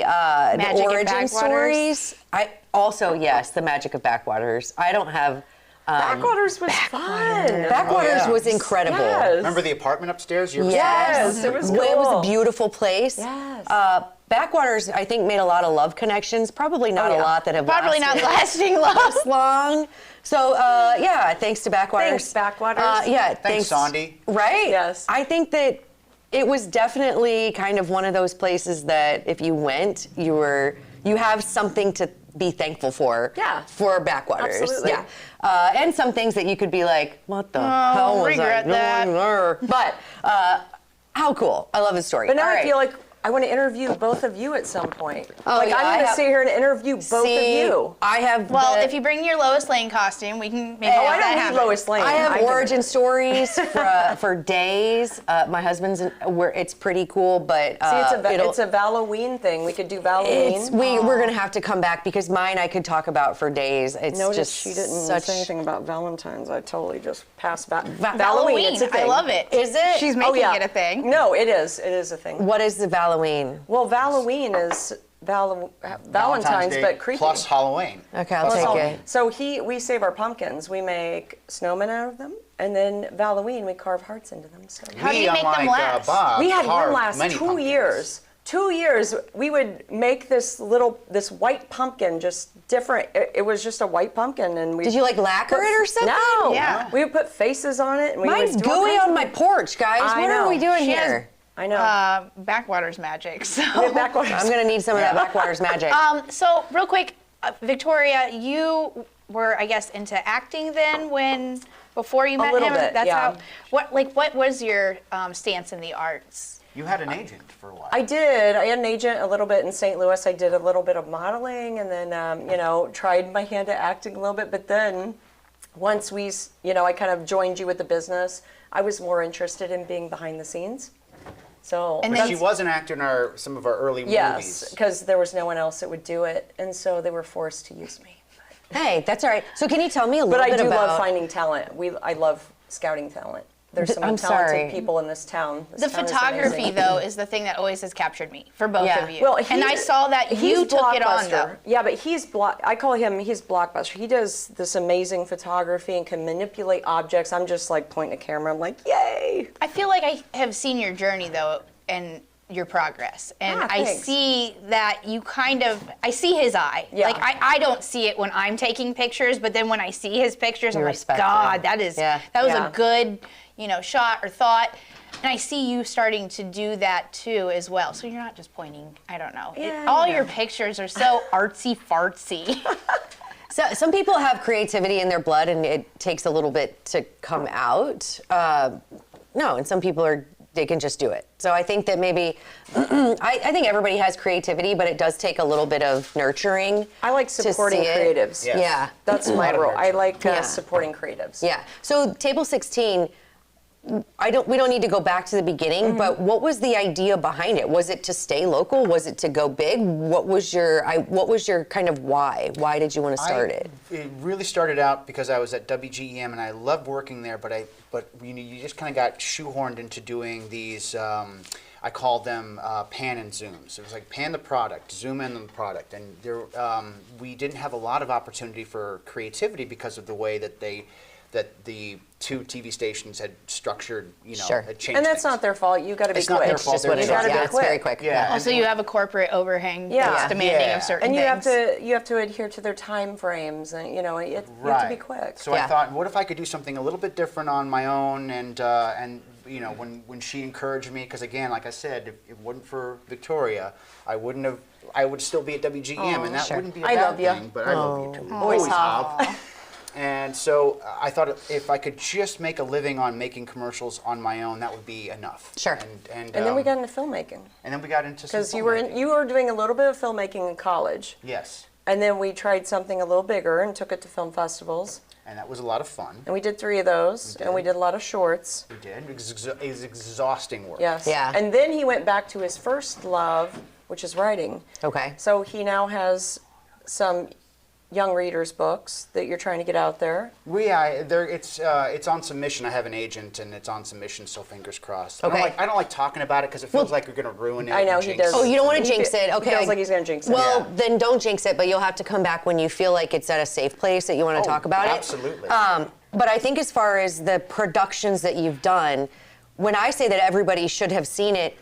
Magic of
origin
Backwaters.
stories. I also, yes, the magic of Backwaters. I don't have.
Backwaters was fun.
Backwaters
yeah.
was incredible.
Yes.
Remember the apartment upstairs? You were
Yes, it was cool.
It was a beautiful place.
Yes.
Backwaters, I think, made a lot of love connections. Probably not
Oh, yeah.
a lot that have
Probably not
lasted
lasting long.
this long. So, yeah, thanks to Backwaters.
Thanks, Backwaters.
Yeah,
Thanks, Sandy.
Right?
Yes.
I think that it was definitely kind of one of those places that if you went, you have something to be thankful for.
Yeah.
For Backwaters.
Absolutely.
Yeah. And some things that you could be like, what the hell was
regret
I
that.
doing there? But how cool. I love his story.
But now
All
I
right.
feel like I want to interview both of you at some point.
Oh,
like
yeah,
I'm
I
going to
have-
sit here and interview both of
See,
you.
I have.
Well,
the-
if you bring your Lois Lane costume, we can maybe
Oh,
make
I
that
don't need
happen.
Lois Lane.
I have
can-
origin stories for days. My husband's, where it's pretty cool, but
See, it's
it'll-
a Halloween thing. We could do Halloween.
we're gonna have to come back because mine I could talk about for days. It's
Notice
just
she didn't
such.
say anything about Valentine's. I totally just passed back.
Halloween.
It's a thing.
I love it.
Is it?
She's
Oh,
making
yeah.
it a thing.
No, it is. It is a thing.
What is the Halloween?
Well, Halloween is Valentine's,
Day
but creepy.
plus Halloween.
Okay, I'll
Plus
take
Halloween.
it.
So we save our pumpkins. We make snowmen out of them, and then Halloween we carve hearts into them. So
How do you make them
unlike,
last?
Bob,
we had one
carved
last
many
2
pumpkins.
years. 2 years, we would make this white pumpkin, just different. It was just a white pumpkin, and we.
Did you like lacquer it or something?
No.
Yeah.
We would put faces on it, and we
Mine's
would do all
gooey
kinds
on
of
my
things.
porch, guys.
I
What are
know.
we doing
She has-
here?
I know.
Backwaters magic. So.
We have Backwaters.
I'm gonna need some of that Backwaters magic.
So real quick, Victoria, you were, I guess, into acting then before you met
little
him.
bit,
That's
yeah.
what was your stance in the arts?
You had an agent for a while.
I did. I had an agent a little bit in St. Louis. I did a little bit of modeling, and then tried my hand at acting a little bit. But then, once I kind of joined you with the business, I was more interested in being behind the scenes. So
And
But
then
she was an actor in some of our early
yes,
movies.
because there was no one else that would do it, and so they were forced to use me.
Hey, that's all right. So can you tell me a little
But I
bit
do
about?
love finding talent. I love scouting talent. There's some
I'm
talented
sorry.
people in this town. This
The
town is
photography,
amazing.
though, is the thing that always has captured me for both
Yeah.
of you.
Well,
and I saw that you took it on, though.
Yeah, but he's I call him. He's Blockbuster. He does this amazing photography and can manipulate objects. I'm just like pointing a camera. I'm like, yay!
I feel like I have seen your journey, though, and your progress. And I
thanks.
see that I see his eye.
Yeah.
Like, I don't see it when I'm taking pictures, but then when I see his pictures, I'm like,
respect
God,
them.
that was
Yeah.
a good, shot or thought. And I see you starting to do that, too, as well. So you're not just pointing, I don't know.
Yeah,
all
yeah.
your pictures are so artsy-fartsy.
So some people have creativity in their blood, and it takes a little bit to come out. No, and some people they can just do it. So I think that maybe, I think everybody has creativity, but it does take a little bit of nurturing.
I like
to
supporting
see it.
creatives.
Yes.
Yeah.
That's my role. I like
Yeah.
supporting creatives.
Yeah. So Table 16, we don't need to go back to the beginning, but what was the idea behind it? Was it to stay local? Was it to go big? What was your kind of why? Why did you want to start it?
It really started out because I was at WGEM and I loved working there, but you just kind of got shoehorned into doing these. I called them pan and zooms. It was like pan the product, zoom in on the product, and we didn't have a lot of opportunity for creativity because of the way that the two TV stations had structured, had changed.
And that's
things.
not their fault. You got to be
It's
quick.
not their fault.
Just what
You
it
got to
is.
be
Yeah, it's
quick.
very quick.
Yeah.
Also, you have a corporate overhang that's demanding of certain
and you
things.
you have to adhere to their time frames, and you have to be quick.
So I thought, what if I could do something a little bit different on my own? And when she encouraged me, because again, like I said, if it wasn't for Victoria, I would still be at WGM, and that wouldn't be a bad thing. But I love you too.
Always have.
And so I thought if I could just make a living on making commercials on my own, that would be enough.
Sure.
And then we got into filmmaking.
And then we got into some
because you were doing a little bit of filmmaking in college.
Yes.
And then we tried something a little bigger and took it to film festivals.
And that was a lot of fun.
And we did 3 of those, and we did a lot of shorts.
We did. It was exhausting work.
Yes.
Yeah.
And then he went back to his first love, which is writing.
Okay.
So he now has some young readers' books that you're trying to get out there.
It's on submission. I have an agent, and it's on submission. So fingers crossed.
Okay.
I don't like talking about it because it feels like you're going to ruin it.
I know
and
he
jinx
does.
Oh, you don't want to
He
jinx it. Okay.
He feels like he's going to jinx it.
Well, then don't jinx it, but you'll have to come back when you feel like it's at a safe place that you want to talk about
absolutely.
it. But I think as far as the productions that you've done, when I say that everybody should have seen it,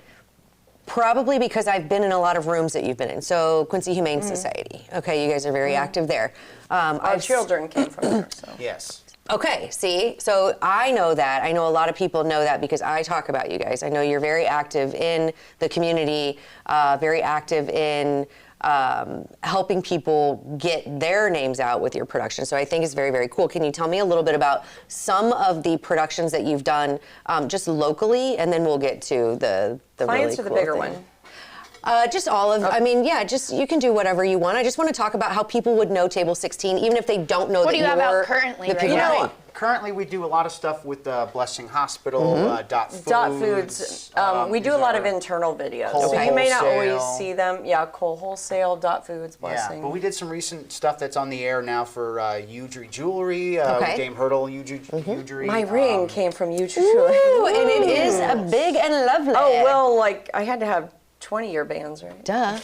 probably because I've been in a lot of rooms that you've been in. So Quincy Humane Society. Okay, you guys are very active there.
Our children came from there. So.
Yes.
Okay, see, so I know that. I know a lot of people know that because I talk about you guys. I know you're very active in the community, very active in helping people get their names out with your production. So I think it's very, very cool. Can you tell me a little bit about some of the productions that you've done just locally, and then we'll get to the
Clients
really
or
cool
the bigger
thing.
one?
Just all of, I mean, yeah, just, you can do whatever you want. I just want to talk about how people would know Table 16, even if they don't know
What
that
do you have
you're
out currently
the
right
people-
now?
Currently, we do a lot of stuff with Blessing Hospital, Dot Foods.
Dot Foods. We do a lot of internal videos.
Coal
So you may not always
Wholesale.
see them. Yeah, Coal Wholesale, Dot Foods, Blessing.
Yeah, but we did some recent stuff that's on the air now for Udry Jewelry,
Okay.
Dame Hurdle Udry.
My ring came from YouTube.
Ooh, and it is a big and lovely.
Oh, well, like, I had to have 20-year bands, right?
Duh.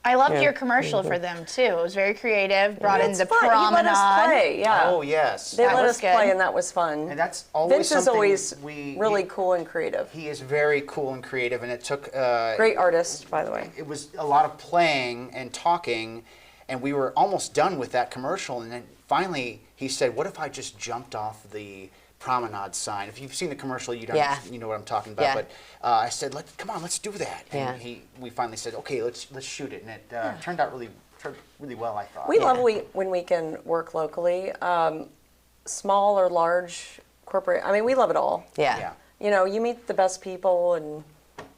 I loved your commercial for them too. It was very creative. Brought in
It's
the
fun.
promenade.
He let us play, yeah.
Oh, yes.
They
That
let
was
us
good.
play, and that was fun.
And that's always
Vince is
something
always
we
really cool and creative.
He is very cool and creative, and it took
Great artist, by the way.
it was a lot of playing and talking, and we were almost done with that commercial, and then finally he said, what if I just jumped off the promenade sign? If you've seen the commercial, you know what I'm talking about.
Yeah.
But I said, come on, let's do that. And
Yeah.
we finally said, okay, let's shoot it, and it turned out really well, I thought.
We love when we can work locally, small or large corporate. I mean, we love it all.
Yeah.
Yeah.
You meet the best people, and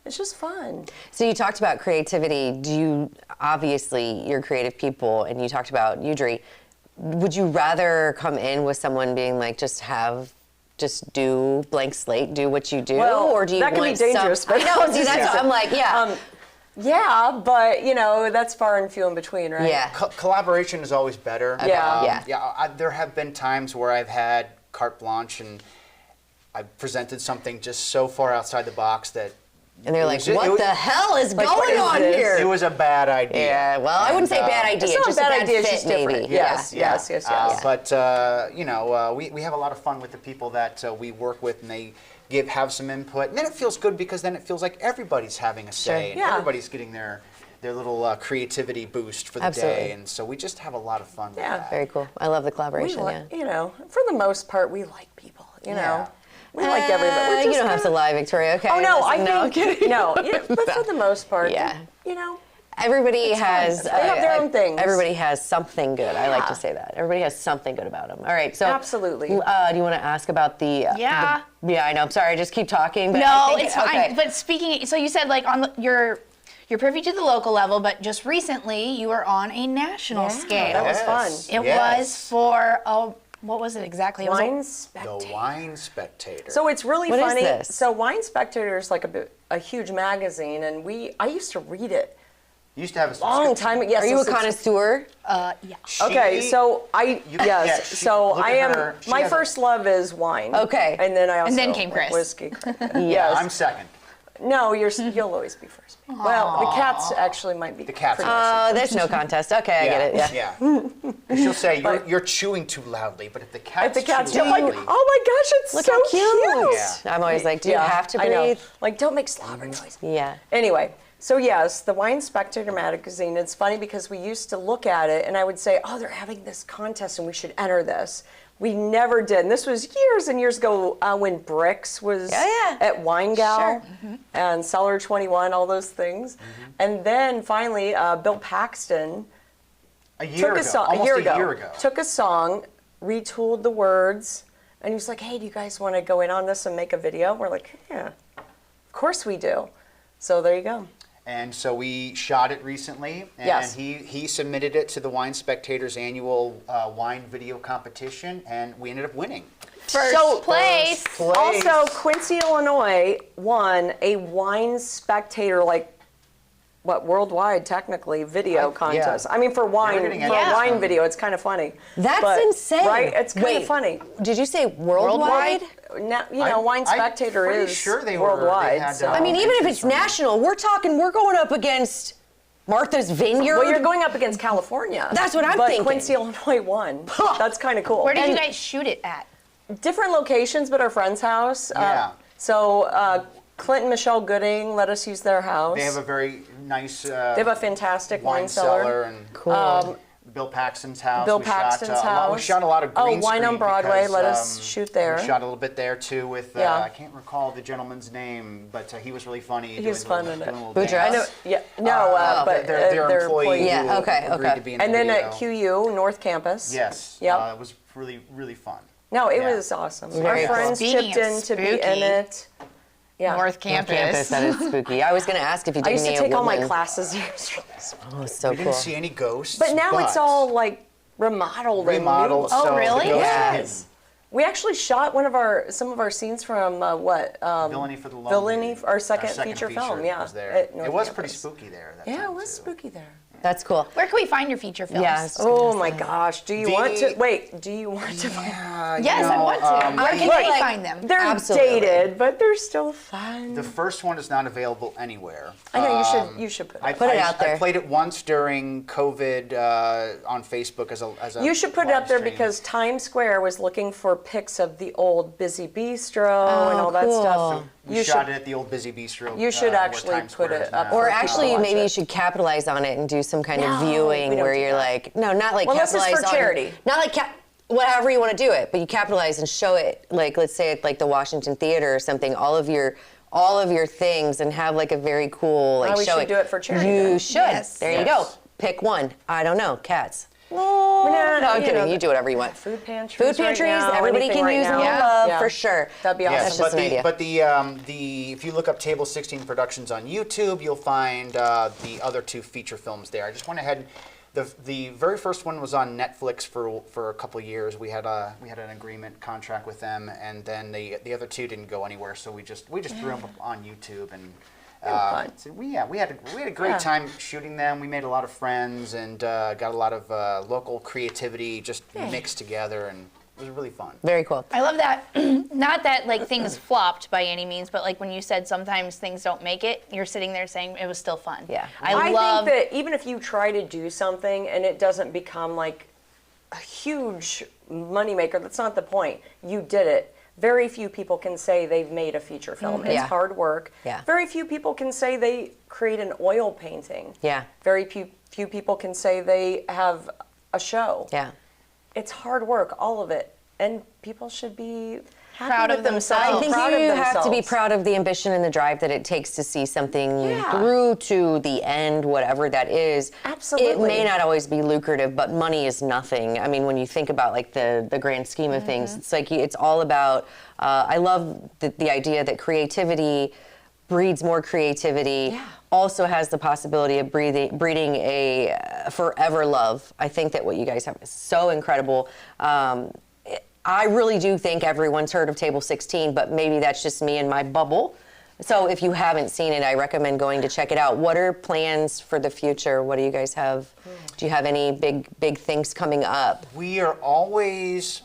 it's just fun.
So you talked about creativity. Obviously, you're creative people, and you talked about Udry. Would you rather come in with someone being like, just do blank slate, do what you do,
Well,
or do you
that can
want
be dangerous,
some?
but
I know. See, that's I'm like, yeah,
Yeah, but that's far and few in between, right?
yeah.
Collaboration is always better.
Yeah.
Yeah.
There have been times where I've had carte blanche and I presented something just so far outside the box that.
And they're like,
it was-
what
it was-
the hell is
Like,
going
what is
on
this?
here?
It was a bad idea.
Yeah, well, I wouldn't say bad idea.
It's not
just
a bad idea,
fit,
it's just different.
maybe.
Yes,
Yeah.
yes.
But we have a lot of fun with the people that we work with, and they have some input, and then it feels good because then it feels like everybody's having a say, and
Yeah.
everybody's getting their little creativity boost for the
Absolutely.
day, and so we just have a lot of fun with
Yeah.
that.
Very cool. I love the collaboration.
For the most part, we like people.
Yeah.
We like everybody. We're
You
just
don't have to
kinda-
lie, Victoria. Okay.
Oh no,
Listen,
I
I'm
think
kidding.
no. But for the most part,
Yeah.
It's
Everybody
fun.
has.
They have their own things.
Everybody has something good. I like to
Yeah.
say that. Everybody has something good about them. All right. So
Absolutely.
Do you want to ask about the?
Yeah.
Yeah, I know. I'm sorry. Just keep talking. But I
No,
think
it's fine.
okay.
But speaking, so you said like you're privy to the local level, but just recently you were on a national scale.
that was fun.
It
Yes.
was for a What was it exactly? It was
Wine
The
Spectator.
Wine Spectator.
So it's really
What is
funny.
this?
So Wine Spectator is like a huge magazine, and I used to read it
you used to have a
long
subscription.
time. Yes,
Are you a
so-
connoisseur?
yeah.
Okay, so
she-
so
look
I
at
am.
her. She
My
has a-
first love is wine.
Okay.
and then I also
then came Chris.
whiskey.
Yeah,
Yes.
I'm second.
No, you'll always be first. Well, the cats actually might be.
The cats
pretty-
are
There's no contest. Okay, I get it. Yeah.
Yeah. She'll say you're chewing too loudly, but if the cat's
If the cats
chew
don't like,
loudly,
oh my gosh, it's
Look
so
how cute.
Yeah.
I'm always like, do you have to
I know.
breathe?
Like, don't make slobber noise.
Yeah.
Anyway, so yes, the Wine Spectator magazine, it's funny because we used to look at it and I would say, oh, they're having this contest and we should enter this. We never did. And this was years and years ago when Bricks was at Wine Gal
Sure.
and Cellar 21, all those things. And then finally, Bill Paxton
a year ago,
a
almost
year
a year
ago,
ago.
took a song, retooled the words, and he was like, hey, do you guys want to go in on this and make a video? We're like, yeah, of course we do. So there you go.
And so we shot it recently, and
Yes.
he submitted it to the Wine Spectator's annual wine video competition, and we ended up winning.
First place.
Also, Quincy, Illinois won a Wine Spectator, worldwide, technically, video contest. I mean, for wine,
getting
for a
edits
wine
from-
video, it's kind of funny.
That's
But-
insane.
Right? It's kind
Wait,
of funny.
Did you say worldwide?
Now, Wine Spectator
I'm pretty
is
sure they were- they
worldwide.
had,
so.
I mean, even if
entries
it's
from-
national, we're going up against Martha's Vineyard.
Well, you're going up against California.
That's what I'm
but
thinking.
Quincy, Illinois won. That's kind of cool.
Where did you
And
guys shoot it at?
different locations, but our friend's house.
Yeah.
So Clint and Michelle Gooding let us use their house.
They have a very nice
They have a fantastic
wine cellar and
Cool.
Bill Paxton's house.
Bill
We
Paxton's
shot,
house.
We shot a lot of green
Wine on
screen
Broadway
because,
let us shoot there.
We shot a little bit there too with
Yeah.
I can't recall the gentleman's name, but he was really funny.
He was fun in it.
Boudreaux?
I know. Yeah. No, but
their employee.
Yeah,
who
okay,
agreed
okay.
to be in the
And then
video.
at QU North Campus.
Yes.
Yep.
It was really really fun.
No, it
Yeah.
was awesome.
Very
Our
cool.
friends
Speaking
chipped
of
in to be
spooky,
in it. Yeah.
North Campus.
Campus, that is spooky. I was going to ask if you did
I used to
any
take all my
Woodland.
classes here.
Oh, so
We
cool.
didn't see any ghosts.
But now it's all like remodeled. and
remodeled.
new.
Oh,
so
really?
The ghosts are
Yes.
hidden.
We actually shot some of our scenes from
Villainy for the Lonely.
Villainy, our second feature film, yeah,
Was there.
at North
It was
Campus.
pretty spooky there. That
Yeah,
time,
it was
too.
spooky there.
That's cool.
Where can we find your feature films?
Yeah, I was just
Oh
gonna
my
say.
gosh! Do you want to wait? Do you want to?
Yes, I want to. Where can
Right.
we find them?
They're
Absolutely.
dated, but they're still fun.
The first one is not available anywhere.
I know you should put.
I
It.
Put it out there.
I played it once during COVID on Facebook as a.
You should put it
live
up there
stream.
because Times Square was looking for pics of the old Busy Bistro and all that
cool.
stuff.
We shot it at the old Busy Bistro.
You should
where
actually
Times
put
Square
it
is
up
now.
for
Or
people to
actually,
watch
maybe
it.
you should capitalize on it and do some kind
No,
of
we
viewing
don't
where
do
you're
that.
like, no, not like
Well, this is
capitalize
for
on
charity.
Not like whatever you want to do it, but you capitalize and show it. Like, let's say at like the Washington Theater or something. All of your things, and have like a very cool like
we
show
should do it for charity
You
then.
should.
Yes.
There you
Yes.
go. Pick one. I don't know. Cats. No, I'm
you
kidding.
know,
You do whatever you want.
Food pantries.
Food pantries.
Right now,
Everybody
anything
can
right
use
now.
them.
Yeah.
Love
Yeah.
for sure.
That'd be awesome.
That's
Yes,
just
but
an idea.
the if you look up Table 16 Productions on YouTube, you'll find the other two feature films there. I just went ahead. The very first one was on Netflix for a couple of years. We had an agreement contract with them, and then the other two didn't go anywhere. So we just threw them up on YouTube, and
fun.
so we had a great time shooting them. We made a lot of friends and got a lot of local creativity just mixed together, and it was really fun.
Very cool.
I love that. Not that like things flopped by any means, but like when you said sometimes things don't make it, you're sitting there saying it was still fun.
Yeah.
I love
think that even if you try to do something and it doesn't become like a huge moneymaker, that's not the point. You did it. Very few people can say they've made a feature film. It's
Yeah.
hard work.
Yeah.
Very few people can say they create an oil painting.
Yeah.
Very few people can say they have a show.
Yeah.
It's hard work, all of it. And people should be happy
Proud
with
of
themselves.
themselves.
I think
proud of
you have to be
themselves.
proud of the ambition and the drive that it takes to see something
Yeah.
through to the end, whatever that is. It
Absolutely.
may not always be lucrative, but money is nothing. I mean, when you think about like the grand scheme of things, it's like it's all about. I love the idea that creativity breeds more creativity.
Yeah.
Also has the possibility of breeding a forever love. I think that what you guys have is so incredible. I really do think everyone's heard of Table 16, but maybe that's just me and my bubble. So if you haven't seen it, I recommend going to check it out. What are plans for the future? What do you guys have? Do you have any big things coming up?
We are always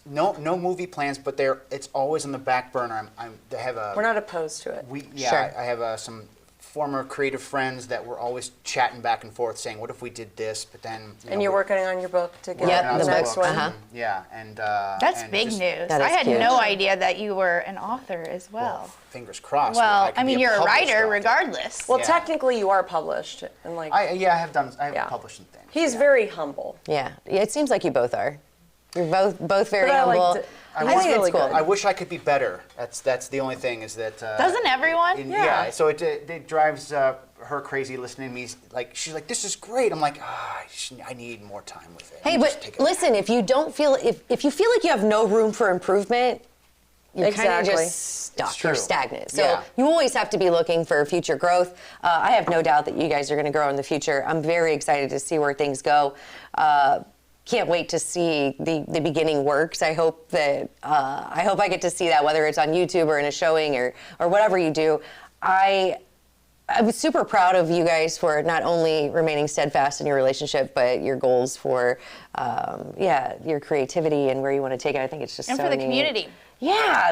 no movie plans, but it's always on the back burner. I have a.
We're not opposed to it.
Sure.
I have some former creative friends that were always chatting back and forth, saying, "What if we did this?" But then.
And you're working on your book to get
Yep,
the next one.
Uh-huh.
Yeah, and
That's
and
big
just-
news.
That is
I had
huge.
no idea that you were an author as well.
Fingers crossed.
Well,
could
I
be
mean, you're a
published
writer
author.
regardless.
Well,
Yeah.
technically, you are published, and like
I have
Yeah.
published some things.
he's very humble.
Yeah, it seems like you both are. You're both very
But I
humble.
liked it.
I
He's
think
really
it's cool.
good.
I wish I could be better. That's the only thing is that.
Doesn't everyone?
Yeah.
So it drives her crazy listening to me. Like she's like, "This is great." I'm like, I need more time with it.
Hey,
Just
but
take it
listen, if you don't feel if you feel like you have no room for improvement, you're kind of
Exactly.
just stuck.
It's
You're
true.
stagnant. So
Yeah.
you always have to be looking for future growth. I have no doubt that you guys are going to grow in the future. I'm very excited to see where things go. Can't wait to see the beginning works. I hope that I get to see that, whether it's on YouTube or in a showing or whatever you do. I was super proud of you guys for not only remaining steadfast in your relationship, but your goals for your creativity and where you want to take it. I think it's just
And
so
for the
neat.
community.
Yeah,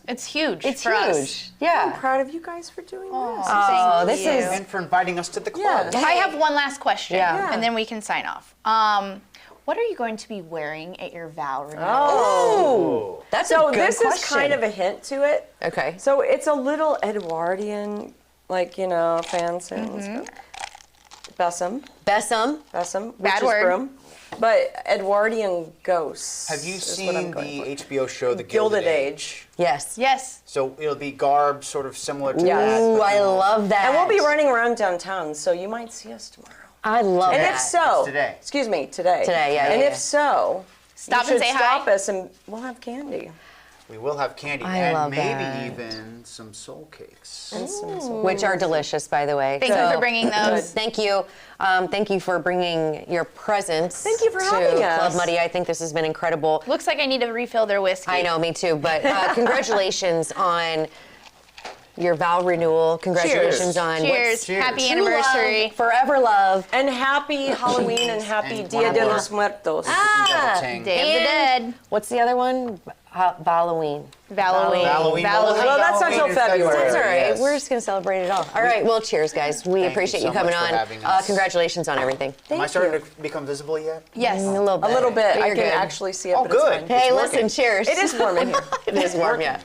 It's huge.
it's
for
huge.
us.
I'm
Yeah.
proud of you guys for doing this.
Oh, this
you.
is
and for inviting us to the club.
Yeah.
I have one last question,
Yeah.
and then we can sign off. What are you going to be wearing at your vow renewal?
Oh, that's
So
a good
this
question.
is kind of a hint to it.
Okay.
So it's a little Edwardian, like, fancy. Bessem,
Bessem.
which
Bad
is
word.
broom. But Edwardian ghosts.
Have you
is what I'm
seen
going
the
for.
HBO show The
Gilded Age?
Yes.
Yes.
So it'll be garb sort of similar to
Yes.
that.
Ooh,
but,
I love that.
And we'll be running around downtown, so you might see us tomorrow.
I love
And
that.
if so,
It's today.
excuse me, today.
Today, yeah,
And
yeah,
if
yeah.
so,
Stop
you
and
should
say
stop
hi.
us, and we'll have candy.
We will have candy
I
and
love
maybe
that.
even some soul cakes.
Which are delicious, by the way.
Thank you for bringing those.
Thank you. Thank you for bringing your presence.
Thank you for
to
having us.
Club Muddy. I think this has been incredible.
Looks like I need to refill their whiskey.
I know, me too. But congratulations on your vow renewal. Congratulations
Cheers.
on
Cheers.
Cheers.
Happy
True
anniversary.
love, forever love.
And happy Halloween and happy
And
Dia
one
de
more.
los Muertos.
Ah,
Double ting.
Day of the Dead.
What's the other one? Halloween.
Halloween.
Halloween.
Well, that's not till
in
February.
That's all right.
yes.
We're just going to celebrate it all. All right. Well, cheers, guys. We
Thank you
appreciate
so
you coming
much for
on.
having us.
Congratulations on everything.
Am I starting to become visible yet?
Yes.
A little bit.
A little bit.
But
I
you're
can
good.
actually see it,
Oh,
but it's
good.
fine.
Hey,
It's
listen,
working.
cheers.
It is warm in here.
It is warm, yeah.